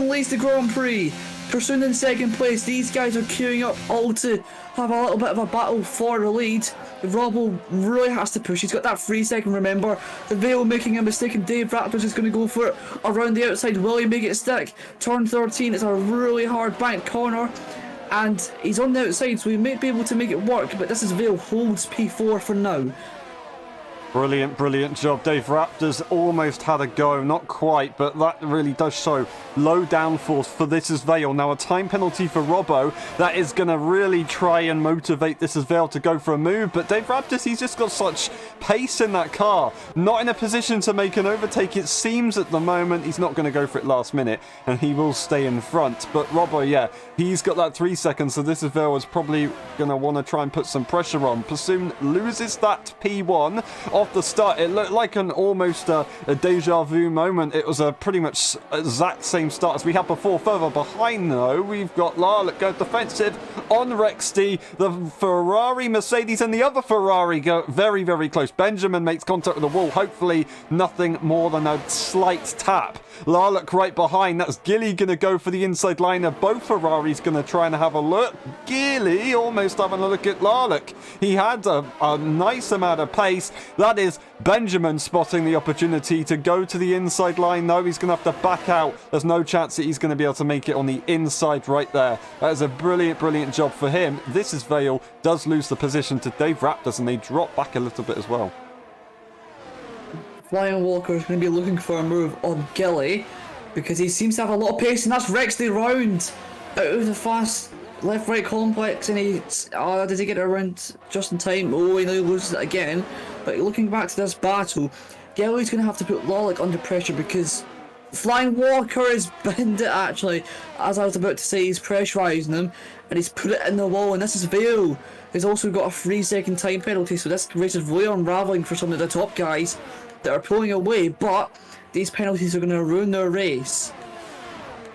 leads the Grand Prix. Pursuing in second place. These guys are queuing up all to have a little bit of a battle for the lead. Robbo really has to push. He's got that 3 second, remember. The Veil making a mistake, and Dave Raptors is going to go for it around the outside. Will he make it stick? Turn 13 is a really hard bank corner, and he's on the outside, so he may be able to make it work, but this is Veil holds P4 for now. Brilliant job. Dave Raptors almost had a go, not quite, but that really does show low downforce for This Is Vale. Now a time penalty for Robbo, that is going to really try and motivate This Is Vale to go for a move, but Dave Raptors, he's just got such pace in that car, not in a position to make an overtake. It seems at the moment he's not going to go for it last minute, and he will stay in front. But Robbo, yeah, he's got that 3 seconds, so This Is Vale is probably going to want to try and put some pressure on. Pursuit loses that P1 off the start. It looked like an almost a deja vu moment. It was a pretty much exact same start as we had before. Further behind though, we've got Larlock go defensive on Rexty. The Ferrari, Mercedes and the other Ferrari go very, very close. Benjamin makes contact with the wall. Hopefully nothing more than a slight tap. Larlock right behind. That's Gilly going to go for the inside liner. Both Ferraris going to try and have a look. Gilly almost having a look at Larlock. He had a nice amount of pace. That is Benjamin spotting the opportunity to go to the inside line, though. He's going to have to back out. There's no chance that he's going to be able to make it on the inside right there. That is a brilliant job for him. This is Vale does lose the position to Dave Raptors, and they drop back a little bit as well. Flying Walker is going to be looking for a move on Gilly because he seems to have a lot of pace, and that's Rexley round out of the fast left-right complex, and did he get it around just in time? Oh, he now loses it again. But looking back to this battle, Gilly's going to have to put Larlock under pressure because Flying Walker has binned it, actually. As I was about to say, he's pressurising him, and he's put it in the wall, and this is Vale. He's also got a 3 second time penalty, so this race is really unravelling for some of the top guys that are pulling away, but these penalties are going to ruin their race.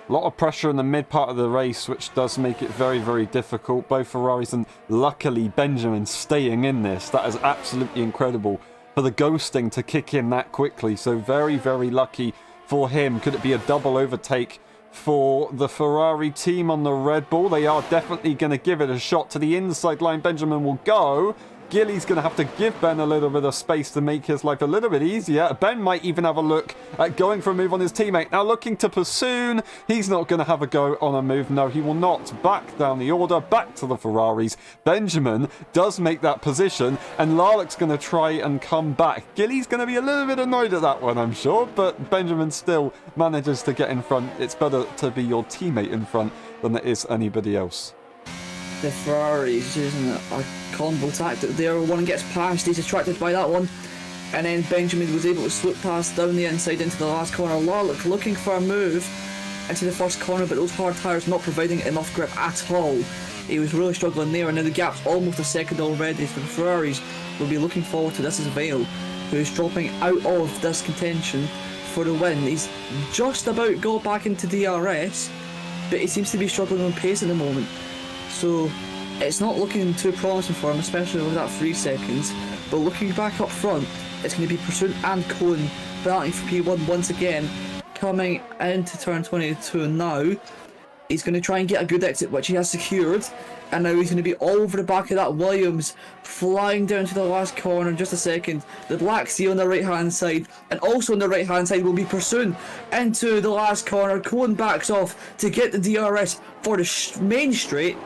A lot of pressure in the mid part of the race, which does make it very difficult. Both Ferraris, and luckily Benjamin staying in this. That is absolutely incredible for the ghosting to kick in that quickly. So very lucky for him. Could it be a double overtake for the Ferrari team on the Red Bull? They are definitely going to give it a shot. To the inside line Benjamin will go. Gilly's going to have to give Ben a little bit of space to make his life a little bit easier. Ben might even have a look at going for a move on his teammate. Now looking to Pursoon. He's not going to have a go on a move. No, he will not. Back down the order. Back to the Ferraris. Benjamin does make that position, and Larlock's going to try and come back. Gilly's going to be a little bit annoyed at that one, I'm sure, but Benjamin still manages to get in front. It's better to be your teammate in front than it is anybody else. The Ferrari's using a combo tactic there. One gets past, he's attracted by that one, and then Benjamin was able to swoop past down the inside into the last corner. Larlock looking for a move into the first corner, but those hard tyres not providing enough grip at all. He was really struggling there, and now the gap's almost a second already, so the Ferraris will be looking forward to This Is Vale, who is dropping out of this contention for the win. He's just about got back into DRS, but he seems to be struggling on pace at the moment. So it's not looking too promising for him, especially with that 3 seconds. But looking back up front, it's going to be Pursuit and Cohen battling for P1 once again. Coming into turn 22 now, he's going to try and get a good exit, which he has secured. And now he's going to be all over the back of that Williams, flying down to the last corner in just a second. The Black Sea on the right hand side, and also on the right hand side will be Pursuit into the last corner. Cohen backs off to get the DRS for the main straight.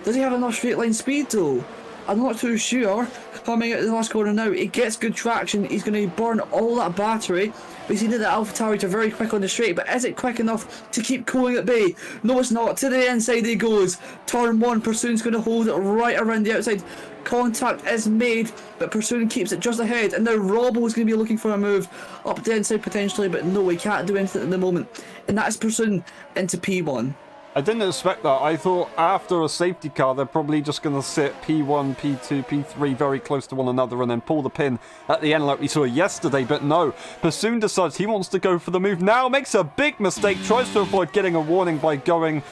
Does he have enough straight line speed though? I'm not too sure. Coming out of the last corner now, he gets good traction. He's going to burn all that battery. We've seen that the Alpha Towers are very quick on the straight, but is it quick enough to keep Cohen at bay? No, it's not. To the inside he goes. Turn 1, Pursuit's going to hold it right around the outside. Contact is made, but Pursuit keeps it just ahead. And now Robbo is going to be looking for a move up the inside potentially, but no, he can't do anything at the moment. And that's Pursuit into P1. I didn't expect that. I thought after a safety car, they're probably just going to sit P1, P2, P3 very close to one another and then pull the pin at the end like we saw yesterday. But no, Bassoon decides he wants to go for the move now, makes a big mistake, tries to avoid getting a warning by going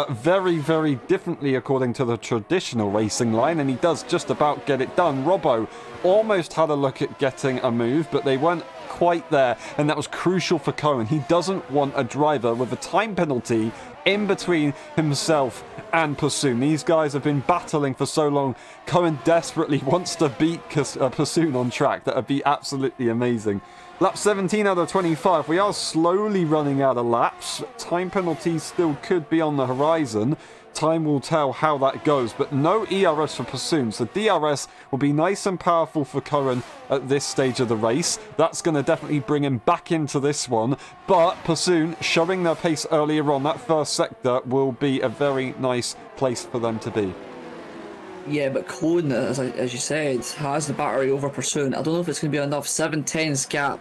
very, very differently according to the traditional racing line, and he does just about get it done. Robbo almost had a look at getting a move, but they weren't quite there, and that was crucial for Cohen. He doesn't want a driver with a time penalty in between himself and Bassoon. These guys have been battling for so long. Cohen desperately wants to beat Bassoon on track. That would be absolutely amazing. Lap 17 out of 25. We are slowly running out of laps. Time penalties still could be on the horizon. Time will tell how that goes, but no ERS for Bassoon, so DRS will be nice and powerful for Cohen at this stage of the race. That's going to definitely bring him back into this one, but Bassoon showing their pace earlier on, that first sector will be a very nice place for them to be. Yeah, but Cohen, as you said, has the battery over Bassoon. I don't know if it's going to be enough 7/10 gap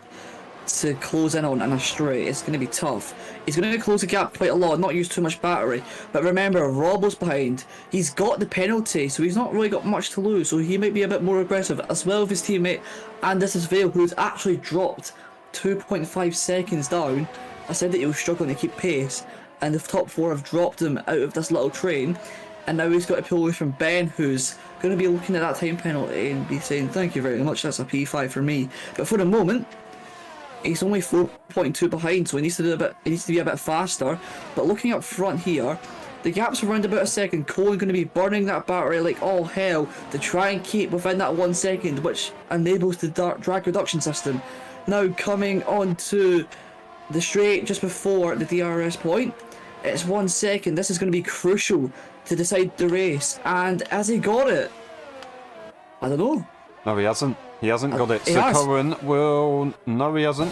to close in on in a straight. It's going to be tough. He's going to close the gap quite a lot, not use too much battery. But remember, Robbo's behind. He's got the penalty, so he's not really got much to lose. So he might be a bit more aggressive, as well as his teammate. And this is Vale, who's actually dropped 2.5 seconds down. I said that he was struggling to keep pace, and the top four have dropped him out of this little train. And now he's got to pull away from Ben, who's going to be looking at that time penalty and be saying, thank you very much, that's a P5 for me. But for the moment, he's only 4.2 behind, so he needs to be a bit faster. But looking up front here, the gap's around about a second. Cohen going to be burning that battery like all hell to try and keep within that 1 second, which enables the drag reduction system. Now coming onto the straight just before the DRS point, it's 1 second. This is going to be crucial to decide the race. And has he got it? I don't know. No, he hasn't. He hasn't got it. He So has. Cohen will... No, he hasn't.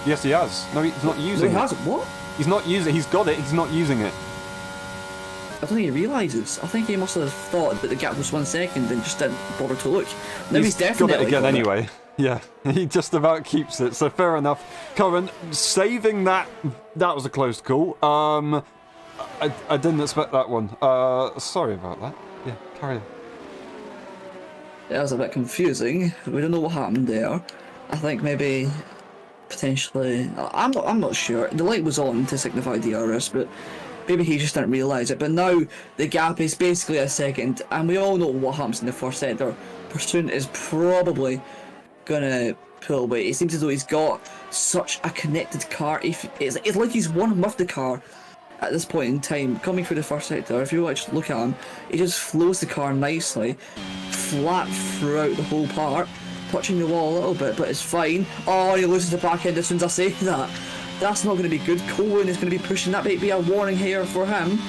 Yes, he has. No, he's not using He it. hasn't. What? He's not using it. He's got it. He's not using it. I don't think he realises. I think he must have thought that the gap was 1 second and just didn't bother to look. Now he's definitely got it again got anyway. Yeah, he just about keeps it. So fair enough. Cohen saving that. That was a close call. I didn't expect that one. Sorry about that. Yeah, carry on. That was a bit confusing. We don't know what happened there. I think maybe potentially I'm not sure. The light was on to signify DRS, but maybe he just didn't realise it. But now the gap is basically a second, and we all know what happens in the first sector. Bassoon is probably gonna pull away. It seems as though he's got such a connected car. It's like he's one with the car at this point in time. Coming through the first sector, if you watch look at him, he just flows the car nicely, flat throughout the whole part, touching the wall a little bit, but it's fine. Oh, he loses the back end as soon as I say that. That's not going to be good. Cohen is going to be pushing. That might be a warning here for him,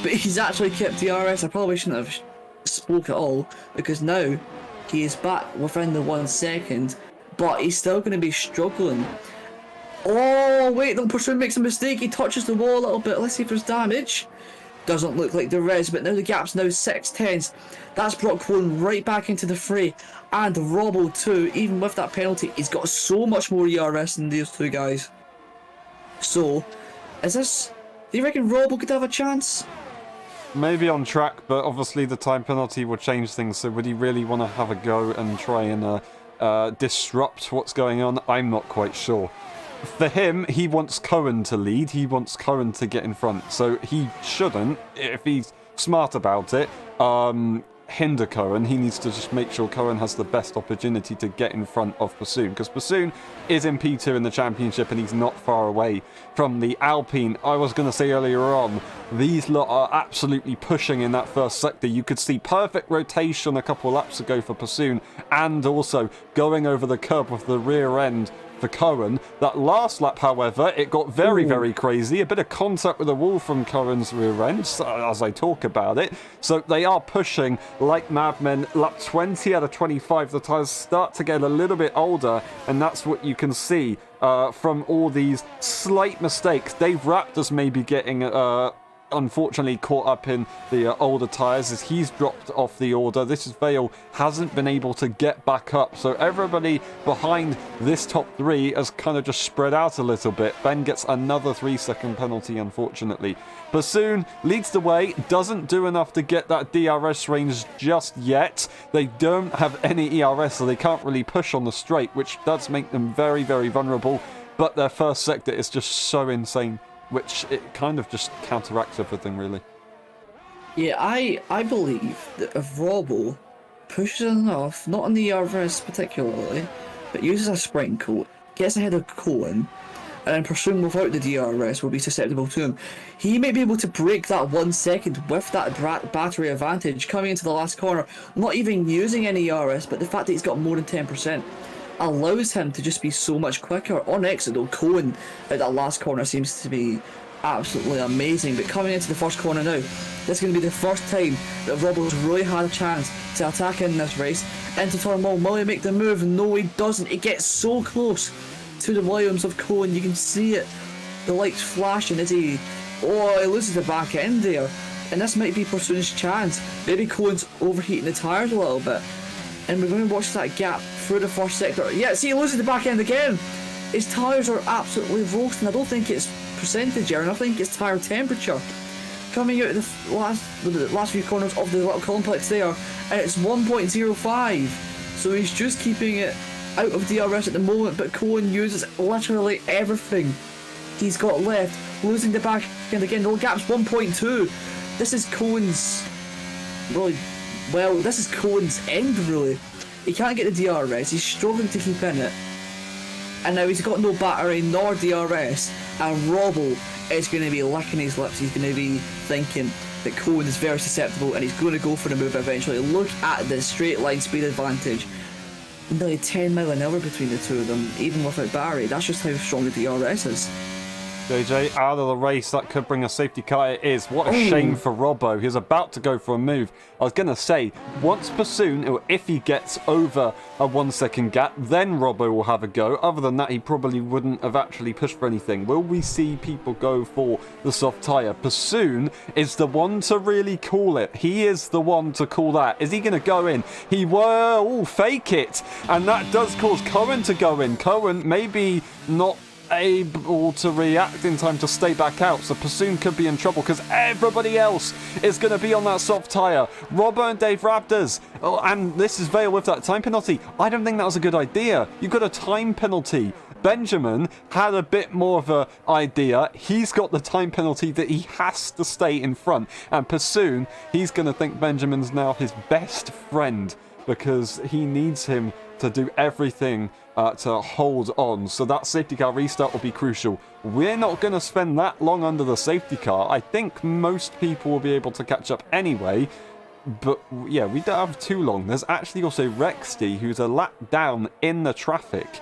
but he's actually kept DRS. I probably shouldn't have spoke at all, because now he is back within the 1 second, but he's still going to be struggling. Oh wait, the person makes a mistake. He touches the wall a little bit. Let's see if there's damage. Doesn't look like there is, but now the gap's now 6/10. That's brought Cohen right back into the fray, and Robbo too. Even with that penalty, he's got so much more ERS than these two guys. So, do you reckon Robbo could have a chance? Maybe on track, but obviously the time penalty will change things. So would he really want to have a go and try and disrupt what's going on? I'm not quite sure. For him, he wants Cohen to lead. He wants Cohen to get in front. So he shouldn't, if he's smart about it, hinder Cohen. He needs to just make sure Cohen has the best opportunity to get in front of Bassoon, because Bassoon is in P2 in the championship and he's not far away from the Alpine. I was going to say earlier on, these lot are absolutely pushing in that first sector. You could see perfect rotation a couple laps ago for Bassoon, and also going over the curb with the rear end for Cohen. That last lap, however, it got very, very crazy. A bit of contact with the wall from Cohen's rear end, as I talk about it. So they are pushing like madmen. Lap 20 out of 25, the tyres start to get a little bit older, and that's what you can see from all these slight mistakes. Dave Raptors may be getting a unfortunately caught up in the older tyres as he's dropped off the order. This is Vale hasn't been able to get back up, so everybody behind this top 3 has kind of just spread out a little bit. Ben gets another 3-second penalty, unfortunately. Bassoon leads the way, doesn't do enough to get that DRS range just yet. They don't have any ERS, so they can't really push on the straight, which does make them very, very vulnerable. But their first sector is just so insane, which it kind of just counteracts everything, really. Yeah, I believe that if Robbo pushes enough, not on the ERS particularly, but uses a sprinkle, gets ahead of Cohen, and then Pursuing without the DRS will be susceptible to him, he may be able to break that 1 second with that battery advantage coming into the last corner, not even using any ERS, but the fact that he's got more than 10% allows him to just be so much quicker. On exit though, Cohen at that last corner seems to be absolutely amazing, but coming into the first corner now, this is going to be the first time that Robbo's really had a chance to attack in this race. Into turn 1, will he make the move? No, he doesn't. He gets so close to the Williams of Cohen, you can see it, the lights flashing as he loses the back end there, and this might be Pursuit's chance. Maybe Cohen's overheating the tyres a little bit, and we're going to watch that gap through the first sector. Yeah, see, he loses the back end again. His tyres are absolutely roasting. I don't think it's percentage error, I think it's tyre temperature. Coming out of the last few corners of the little complex there, and it's 1.05, so he's just keeping it out of DRS at the moment, but Cohen uses literally everything he's got left, losing the back end again. The gap's 1.2. This is Cohen's this is Cohen's end, really. He can't get the DRS, he's struggling to keep in it, and now he's got no battery nor DRS, and Robbo is going to be licking his lips. He's going to be thinking that Cohen is very susceptible and he's going to go for the move eventually. Look at the straight line speed advantage. Nearly 10 mile an hour between the two of them, even without Barry. That's just how strong the DRS is. JJ, out of the race, that could bring a safety car. It is. What a shame for Robbo. He's about to go for a move. I was going to say, once Pursuit, or if he gets over a 1 second gap, then Robbo will have a go. Other than that, he probably wouldn't have actually pushed for anything. Will we see people go for the soft tyre? Pursuit is the one to really call it. He is the one to call that. Is he going to go in? He will fake it. And that does cause Cohen to go in. Cohen maybe not able to react in time to stay back out, so Pursuit could be in trouble because everybody else is going to be on that soft tyre. Robbo and Dave Raptors, and this is Vale with that time penalty. I don't think that was a good idea. You've got a time penalty. Benjamin had a bit more of an idea. He's got the time penalty that he has to stay in front, and Pursuit, he's going to think Benjamin's now his best friend because he needs him to do everything to hold on. So that safety car restart will be crucial. We're not going to spend that long under the safety car. I think most people will be able to catch up anyway. But yeah, we don't have too long. There's actually also Rexty, who's a lap down in the traffic.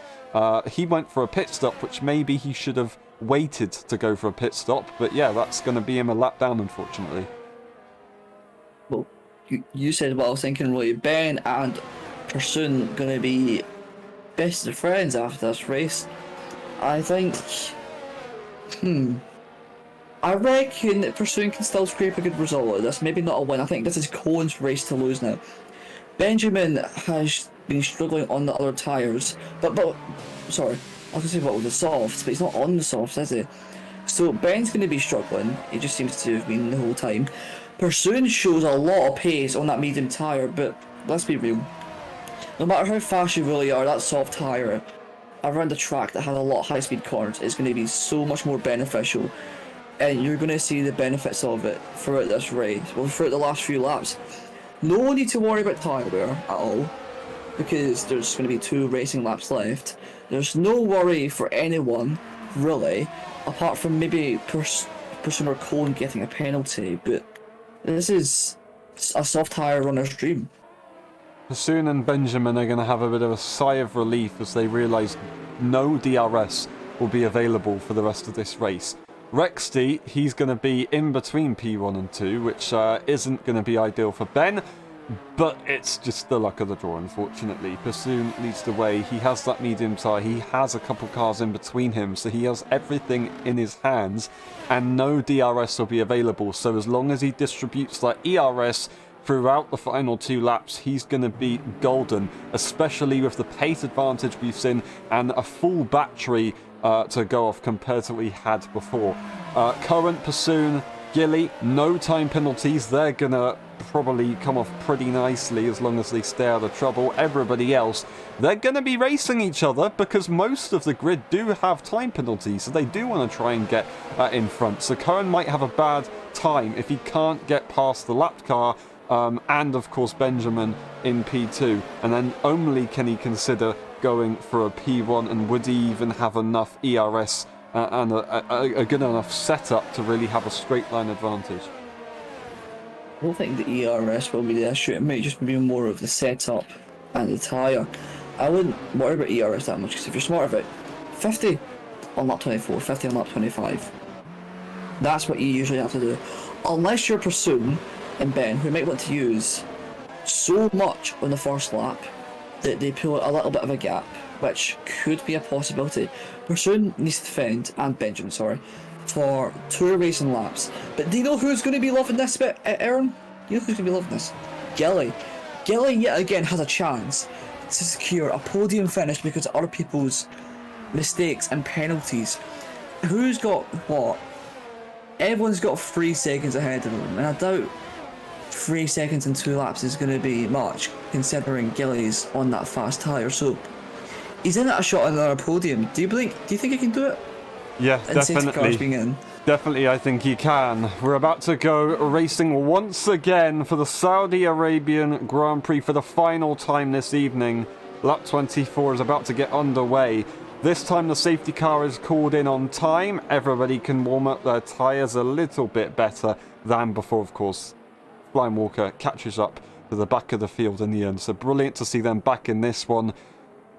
He went for a pit stop, which maybe he should have waited to go for a pit stop. But yeah, that's going to be him a lap down, unfortunately. Well, you said what I was thinking, really. Ben and Pursuit going to be best of friends after this race. I think, I reckon that Pursuit can still scrape a good result out of this. Maybe not a win. I think this is Cohen's race to lose now. Benjamin has been struggling on the other tyres, but sorry, I was going to say about with the softs, but he's not on the softs, is he? So Ben's going to be struggling. He just seems to have been the whole time. Pursuit shows a lot of pace on that medium tyre, but let's be real. No matter how fast you really are, that soft tyre around the track that has a lot of high-speed corners is going to be so much more beneficial, and you're going to see the benefits of it throughout this race, well, throughout the last few laps. No need to worry about tyre wear at all, because there's going to be 2 racing laps left. There's no worry for anyone, really, apart from maybe Pursuit or Cohen getting a penalty, but this is a soft tyre runner's dream. Pursuit and Benjamin are going to have a bit of a sigh of relief as they realise no DRS will be available for the rest of this race. Rexty, he's going to be in between P1 and 2, which isn't going to be ideal for Ben. But it's just the luck of the draw, unfortunately. Pursoon leads the way. He has that medium tyre. He has a couple cars in between him, so he has everything in his hands, and no DRS will be available. So as long as he distributes that ERS throughout the final 2 laps, he's going to be golden, especially with the pace advantage we've seen and a full battery to go off compared to what he had before. Current, Pursoon, Gilly, no time penalties. They're going to probably come off pretty nicely as long as they stay out of trouble. Everybody else, they're going to be racing each other because most of the grid do have time penalties, so they do want to try and get in front. So Curran might have a bad time if he can't get past the lap car and of course Benjamin in P2, and then only can he consider going for a P1, and would he even have enough ERS and a good enough setup to really have a straight line advantage? I don't think the ERS will be the issue. It might just be more of the setup and the tyre. I wouldn't worry about ERS that much, because if you're smart about it, 50 on lap 24, 50 on lap 25. That's what you usually have to do. Unless you're Pursoon and Ben, who might want to use so much on the first lap that they pull a little bit of a gap, which could be a possibility. Pursoon needs to defend, and Benjamin, sorry, for 2 racing laps. But do you know who's going to be loving this bit, Aaron? You know who's going to be loving this? Gilly. Gilly yet again has a chance to secure a podium finish because of other people's mistakes and penalties. Who's got what? Everyone's got 3 seconds ahead of them, and I doubt 3 seconds in 2 laps is going to be much, considering Gilly's on that fast tyre. So he's in at a shot at another podium. Do you think he can do it? Yeah, And safety cars being definitely. in. Definitely, I think he can. We're about to go racing once again for the Saudi Arabian Grand Prix for the final time this evening. Lap 24 is about to get underway. This time the safety car is called in on time. Everybody can warm up their tyres a little bit better than before, of course. Flying Walker catches up to the back of the field in the end. So brilliant to see them back in this one.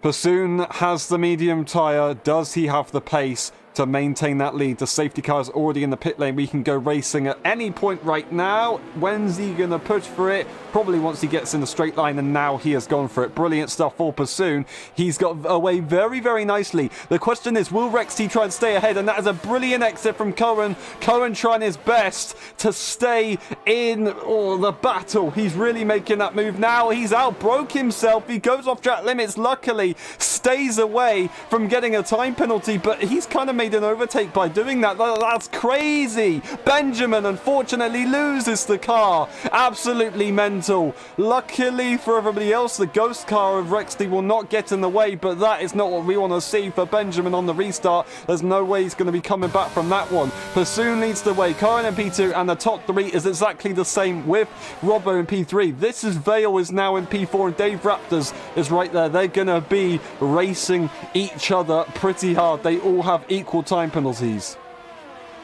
Pursoon has the medium tyre. Does he have the pace to maintain that lead? The safety car is already in the pit lane. We can go racing at any point right now. When's he going to push for it? Probably once he gets in the straight line, and now he has gone for it. Brilliant stuff for Pursoon. He's got away very, very nicely. The question is, will Rexy try and stay ahead? And that is a brilliant exit from Curran. Curran trying his best to stay in the battle. He's really making that move now. He's outbroke himself. He goes off track limits, luckily stays away from getting a time penalty, but he's kind of made an overtake by doing that. That's crazy. Benjamin unfortunately loses the car. Absolutely mental. Luckily for everybody else, the ghost car of Rexley will not get in the way, but that is not what we want to see for Benjamin on the restart. There's no way he's going to be coming back from that one. Pursoon leads the way. Curran in P2, and the top 3 is exactly the same with Robbo in P3. This is Vale is now in P4, and Dave Raptors is right there. They're going to be racing each other pretty hard. They all have equal time penalties.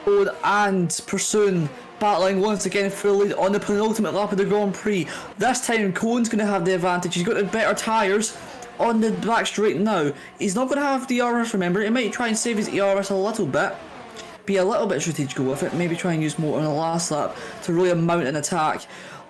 And Pursoon battling once again for the lead on the penultimate lap of the Grand Prix. This time Cohen's going to have the advantage. He's got the better tyres on the back straight now. He's not going to have the ERS, remember. He might try and save his ERS a little bit. Be a little bit strategical with it. Maybe try and use more on the last lap to really mount an attack.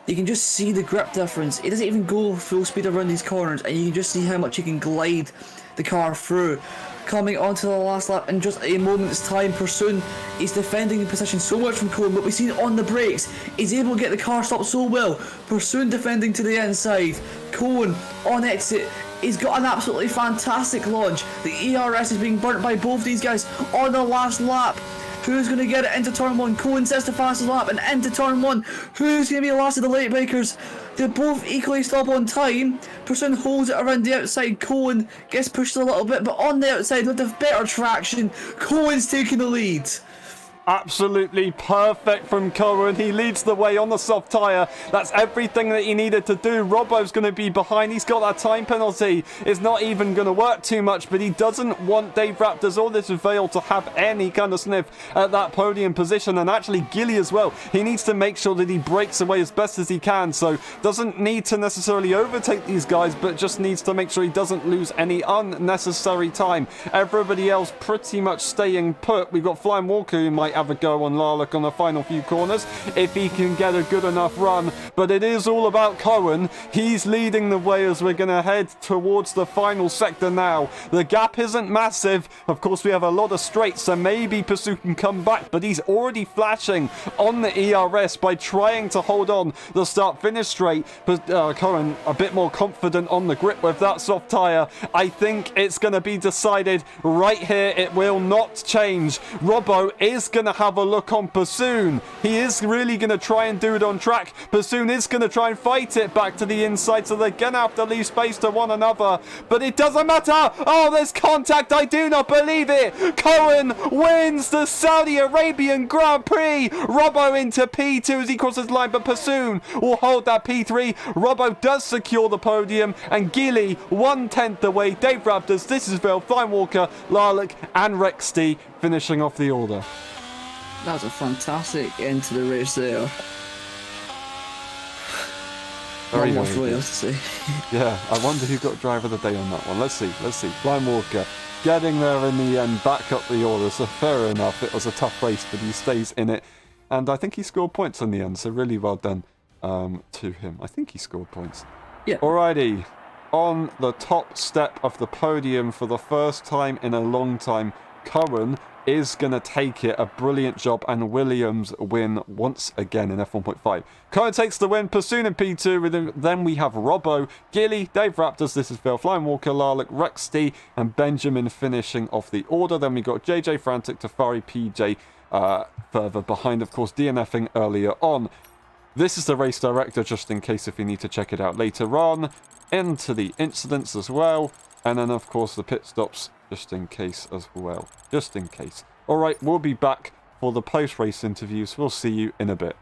You can just see the grip difference. He doesn't even go full speed around these corners, and you can just see how much he can glide the car through. Coming onto the last lap in just a moment's time, Pursoon is defending the position so much from Cohen, but we've seen on the brakes, he's able to get the car stopped so well. Pursoon defending to the inside. Cohen on exit. He's got an absolutely fantastic launch. The ERS is being burnt by both these guys on the last lap. Who's going to get it into turn 1? Cohen sets the fastest lap and into turn 1. Who's going to be the last of the late breakers? They both equally stop on time. Pursoon holds it around the outside. Cohen gets pushed a little bit, but on the outside with the better traction, Cohen's taking the lead. Absolutely perfect from Curran. He leads the way on the soft tyre. That's everything that he needed to do. Robbo's going to be behind. He's got that time penalty. It's not even going to work too much, but he doesn't want Dave Raptors or this Vale to have any kind of sniff at that podium position. And actually Gilly as well. He needs to make sure that he breaks away as best as he can. So doesn't need to necessarily overtake these guys, but just needs to make sure he doesn't lose any unnecessary time. Everybody else pretty much staying put. We've got Flying Walker who might have a go on Larlock on the final few corners if he can get a good enough run. But it is all about Cohen. He's leading the way as we're going to head towards the final sector now. The gap isn't massive. Of course, we have a lot of straights, so maybe Pursuit can come back, but he's already flashing on the ERS by trying to hold on the start-finish straight. But Cohen a bit more confident on the grip with that soft tyre. I think it's going to be decided right here. It will not change. Robbo is going to have a look on Pursuit. He is really going to try and do it on track. Pursuit is going to try and fight it back to the inside, so they're going to have to leave space to one another. But it doesn't matter. Oh, there's contact. I do not believe it. Cohen wins the Saudi Arabian Grand Prix. Robbo into P2 as he crosses the line, but Pursuit will hold that P3. Robbo does secure the podium, and Gilly 1/10 away. Dave Raptors, this is Phil, Flying Walker, Larlock, and Rexty finishing off the order. That was a fantastic end to the race there. Very, Not much very really good. else to say. Yeah, I wonder who got driver of the day on that one. Let's see. Flying Walker getting there in the end, back up the order, so fair enough. It was a tough race, but he stays in it. And I think he scored points in the end, so really well done to him. I think he scored points. Yeah. Alrighty, on the top step of the podium for the first time in a long time, Cohen is going to take it. A brilliant job, and Williams win once again in F1.5. Cohen takes the win, Pursuit in P2. Then we have Robbo, Gilly, Dave Raptors, this is Phil, Flying Walker, Larlock, Rexty, and Benjamin finishing off the order. Then we got JJ Frantic, Tafari, PJ further behind, of course, DNFing earlier on. This is the race director, just in case if you need to check it out later on. Into the incidents as well. And then, of course, the pit stops, just in case as well. Just in case. Alright, we'll be back for the post-race interviews. We'll see you in a bit.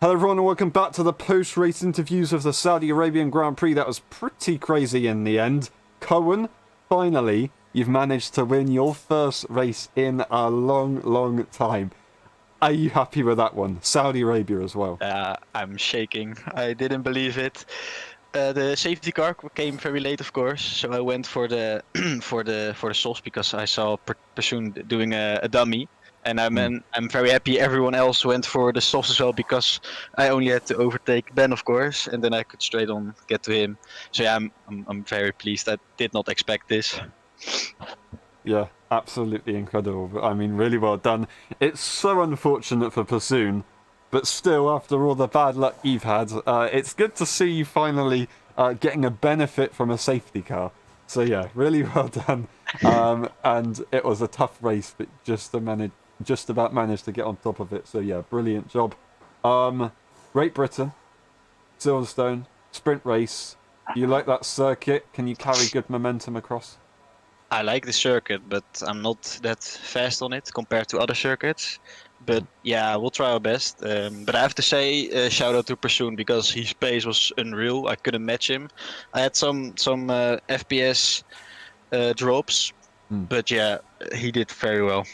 Hello everyone and welcome back to the post-race interviews of the Saudi Arabian Grand Prix. That was pretty crazy in the end. Cohen, finally, you've managed to win your first race in a long time. Are you happy with that one? Saudi Arabia as well. I'm shaking. I didn't believe it. The safety car came very late, of course, so I went for the for the softs because I saw Persoon doing a dummy, and I'm very happy everyone else went for the softs as well because I only had to overtake Ben, of course, and then I could straight on get to him. So yeah, I'm very pleased. I did not expect this. Yeah, absolutely incredible. I mean, really well done. It's so unfortunate for Persoon, but still, after all the bad luck you've had, it's good to see you finally getting a benefit from a safety car. So yeah, really well done. And it was a tough race, but just about managed to get on top of it. So yeah, brilliant job. Great Britain, Silverstone, sprint race. You like that circuit? Can you carry good momentum across? I like the circuit, but I'm not that fast on it compared to other circuits. But yeah, we'll try our best. But I have to say, shout out to Persoon because his pace was unreal. I couldn't match him. I had some FPS drops, but yeah, he did very well.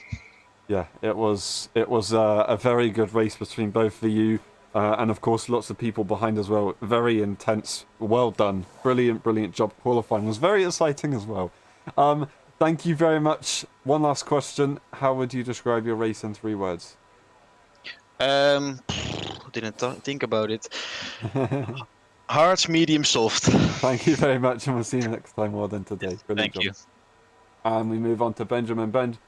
Yeah, it was a very good race between both of you, and of course lots of people behind as well. Very intense. Well done. Brilliant job. Qualifying was very exciting as well. Thank you very much. One last question. How would you describe your race in 3 words? Didn't think about it. Hard, medium, soft. Thank you very much, and we'll see you next time. Well done today. Brilliant Thank you. And we move on to Benjamin. Ben,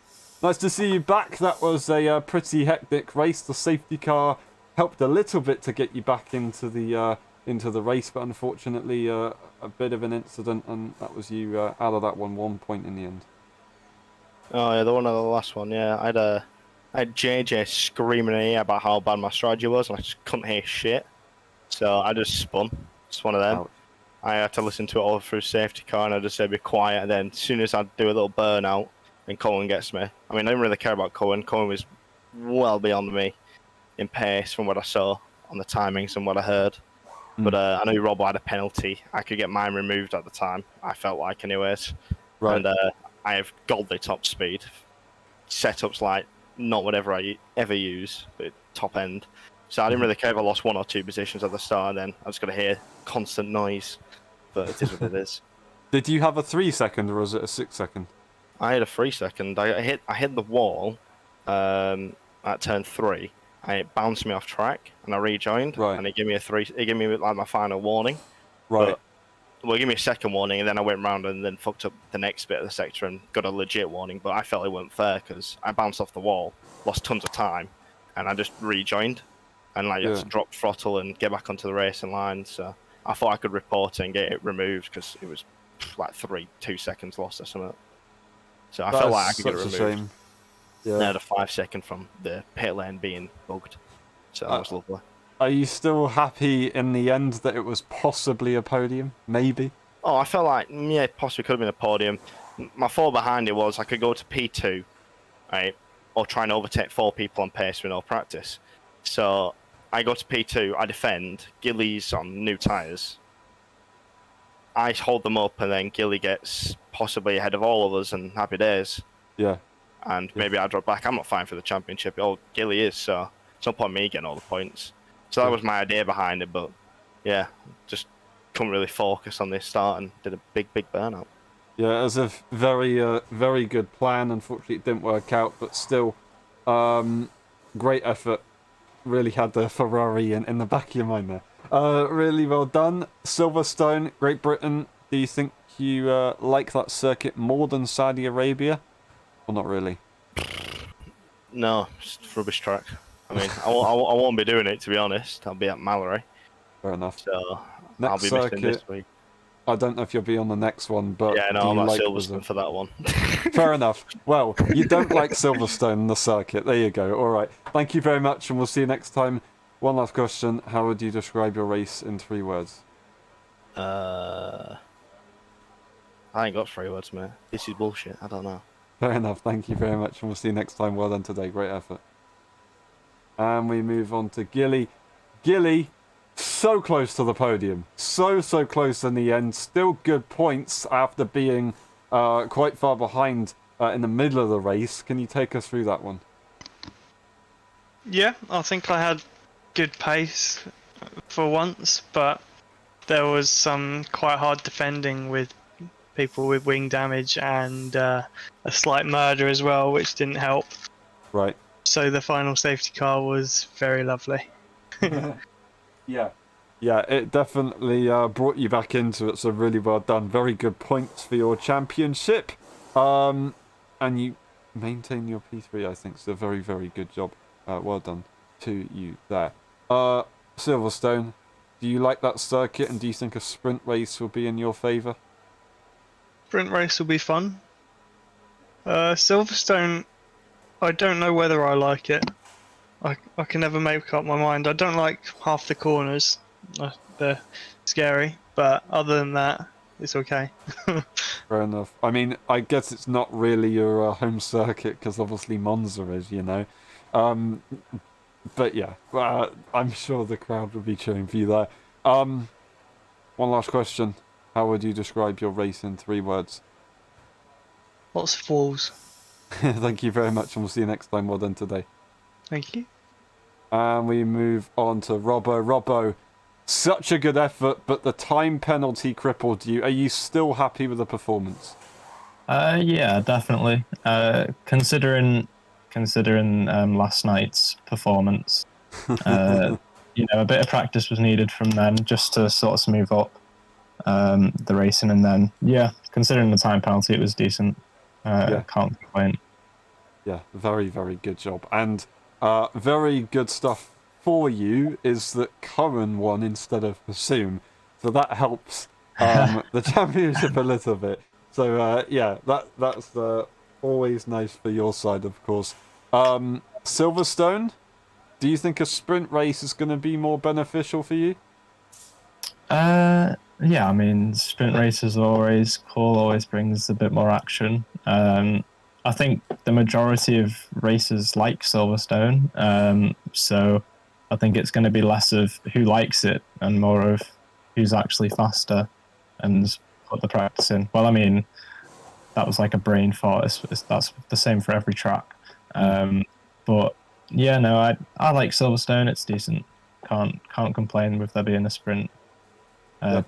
nice to see you back. That was a pretty hectic race. The safety car helped a little bit to get you back into the race, but unfortunately a bit of an incident, and that was you out of that 1 point in the end. Oh yeah, the one of the last one. Yeah, I had JJ screaming in here about how bad my strategy was, and I just couldn't hear shit. So I just spun. It's one of them. Ouch. I had to listen to it all through safety car, and I just said be quiet. And then as soon as I do a little burnout, and Cohen gets me. I mean, I didn't really care about Cohen. Cohen was well beyond me in pace from what I saw on the timings and what I heard. But I know Rob had a penalty. I could get mine removed at the time, I felt like anyways. Right. And I have godly top speed. Setups like not whatever I ever use, but top end. So I didn't really care if I lost 1 or 2 positions at the start, and then I was going to hear constant noise. But it is what it is. Did you have a 3 second or was it a 6 second? I had a 3 second. I hit the wall at turn 3. It bounced me off track, and I rejoined, and it gave me it gave me like my final warning. Right. Well, it gave me a second warning, and then I went round and then fucked up the next bit of the sector and got a legit warning. But I felt it wasn't fair because I bounced off the wall, lost tons of time, and I just rejoined, and like had to drop throttle and get back onto the racing line. So I thought I could report it and get it removed because it was like 2 seconds lost or something. So I felt like I could get it removed. Shame. Yeah. I had a 5 second from the pit lane being bugged. So that was lovely. Are you still happy in the end that it was possibly a podium? Maybe? Oh, I felt like, yeah, it possibly could have been a podium. My thought behind it was I could go to P2, right, or try and overtake 4 people on pace with no practice. So I go to P2, I defend, Gilly's on new tyres. I hold them up, and then Gilly gets possibly ahead of all of us, and happy days. Yeah. And maybe I drop back. I'm not fighting for the championship. Oh, Gilly is, so it's no point me getting all the points. So that was my idea behind it, but yeah, just couldn't really focus on this start and did a big burnout. Yeah, it was a very good plan. Unfortunately, it didn't work out, but still, great effort. Really had the Ferrari in the back of your mind there. Really well done. Silverstone, Great Britain. Do you think you like that circuit more than Saudi Arabia? Or not really? No, just a rubbish track. I mean, I won't be doing it, to be honest. I'll be at Mallory. Fair enough. So Next I'll be circuit, missing this week. I don't know if you'll be on the next one, but Yeah, no, I'm at Silverstone for that one. Fair enough. Well, you don't like Silverstone, the circuit. There you go. All right. Thank you very much, and we'll see you next time. One last question. How would you describe your race in 3 words? I ain't got 3 words, mate. This is bullshit. I don't know. Fair enough. Thank you very much, and we'll see you next time. Well done today. Great effort. And we move on to Gilly. Gilly, so close to the podium. So close in the end. Still good points after being quite far behind in the middle of the race. Can you take us through that one? Yeah, I think I had good pace for once, but there was some quite hard defending with people with wing damage and a slight murder as well, which didn't help. Right. So the final safety car was very lovely. Yeah. Yeah, it definitely brought you back into it, so really well done. Very good points for your championship. And you maintain your P3, I think, so very, very good job. Well done to you there. Silverstone, do you like that circuit, and do you think a sprint race will be in your favour? Sprint race will be fun. Silverstone, I don't know whether I like it. I can never make up my mind. I don't like half the corners. They're scary, but other than that, it's okay. Fair enough. I mean, I guess it's not really your home circuit, because obviously Monza is, you know. But yeah, I'm sure the crowd will be cheering for you there. One last question. How would you describe your race in 3 words? Lots of walls. Thank you very much, and we'll see you next time. Well done today. Thank you. And we move on to Robbo. Robbo, such a good effort, but the time penalty crippled you. Are you still happy with the performance? Yeah, definitely. Considering last night's performance, a bit of practice was needed from then just to sort of smooth up the racing, and then considering the time penalty, it was decent. Can't complain. Yeah, very, very good job. And very good stuff for you is that Curran won instead of Bassoon, so that helps the championship a little bit. So that's always nice for your side, of course. Silverstone, do you think a sprint race is going to be more beneficial for you? Yeah, I mean, sprint races are always cool, always brings a bit more action. I think the majority of racers like Silverstone, so I think it's going to be less of who likes it and more of who's actually faster and put the practice in. Well, I mean, that was like a brain thought. That's the same for every track. But yeah, no, I like Silverstone. It's decent. Can't complain with there being a sprint.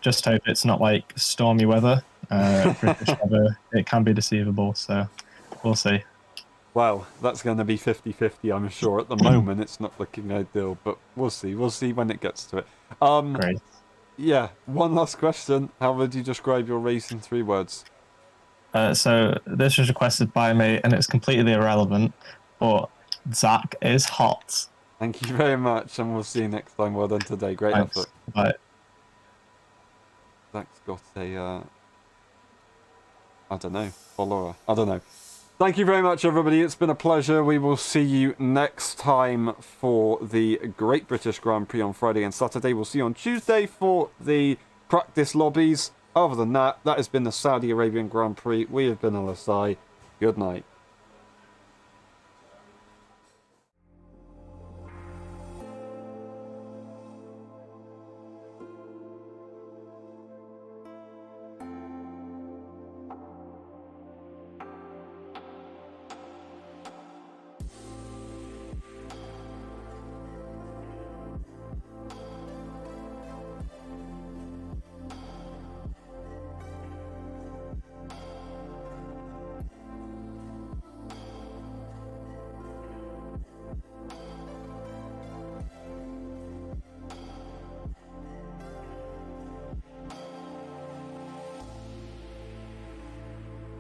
Just hope it's not like stormy weather. British weather, it can be deceivable, so we'll see. Well, that's going to be 50-50, I'm sure. At the moment, it's not looking ideal, but we'll see. We'll see when it gets to it. Great. Yeah, one last question. How would you describe your race in 3 words? So this was requested by me, and it's completely irrelevant, but Zach is hot. Thank you very much, and we'll see you next time. Well done today. Great Thanks. effort. Bye. Zach's got a, I don't know, follower. I don't know. Thank you very much, everybody. It's been a pleasure. We will see you next time for the Great British Grand Prix on Friday and Saturday. We'll see you on Tuesday for the practice lobbies. Other than that, that has been the Saudi Arabian Grand Prix. We have been LSI. Good night.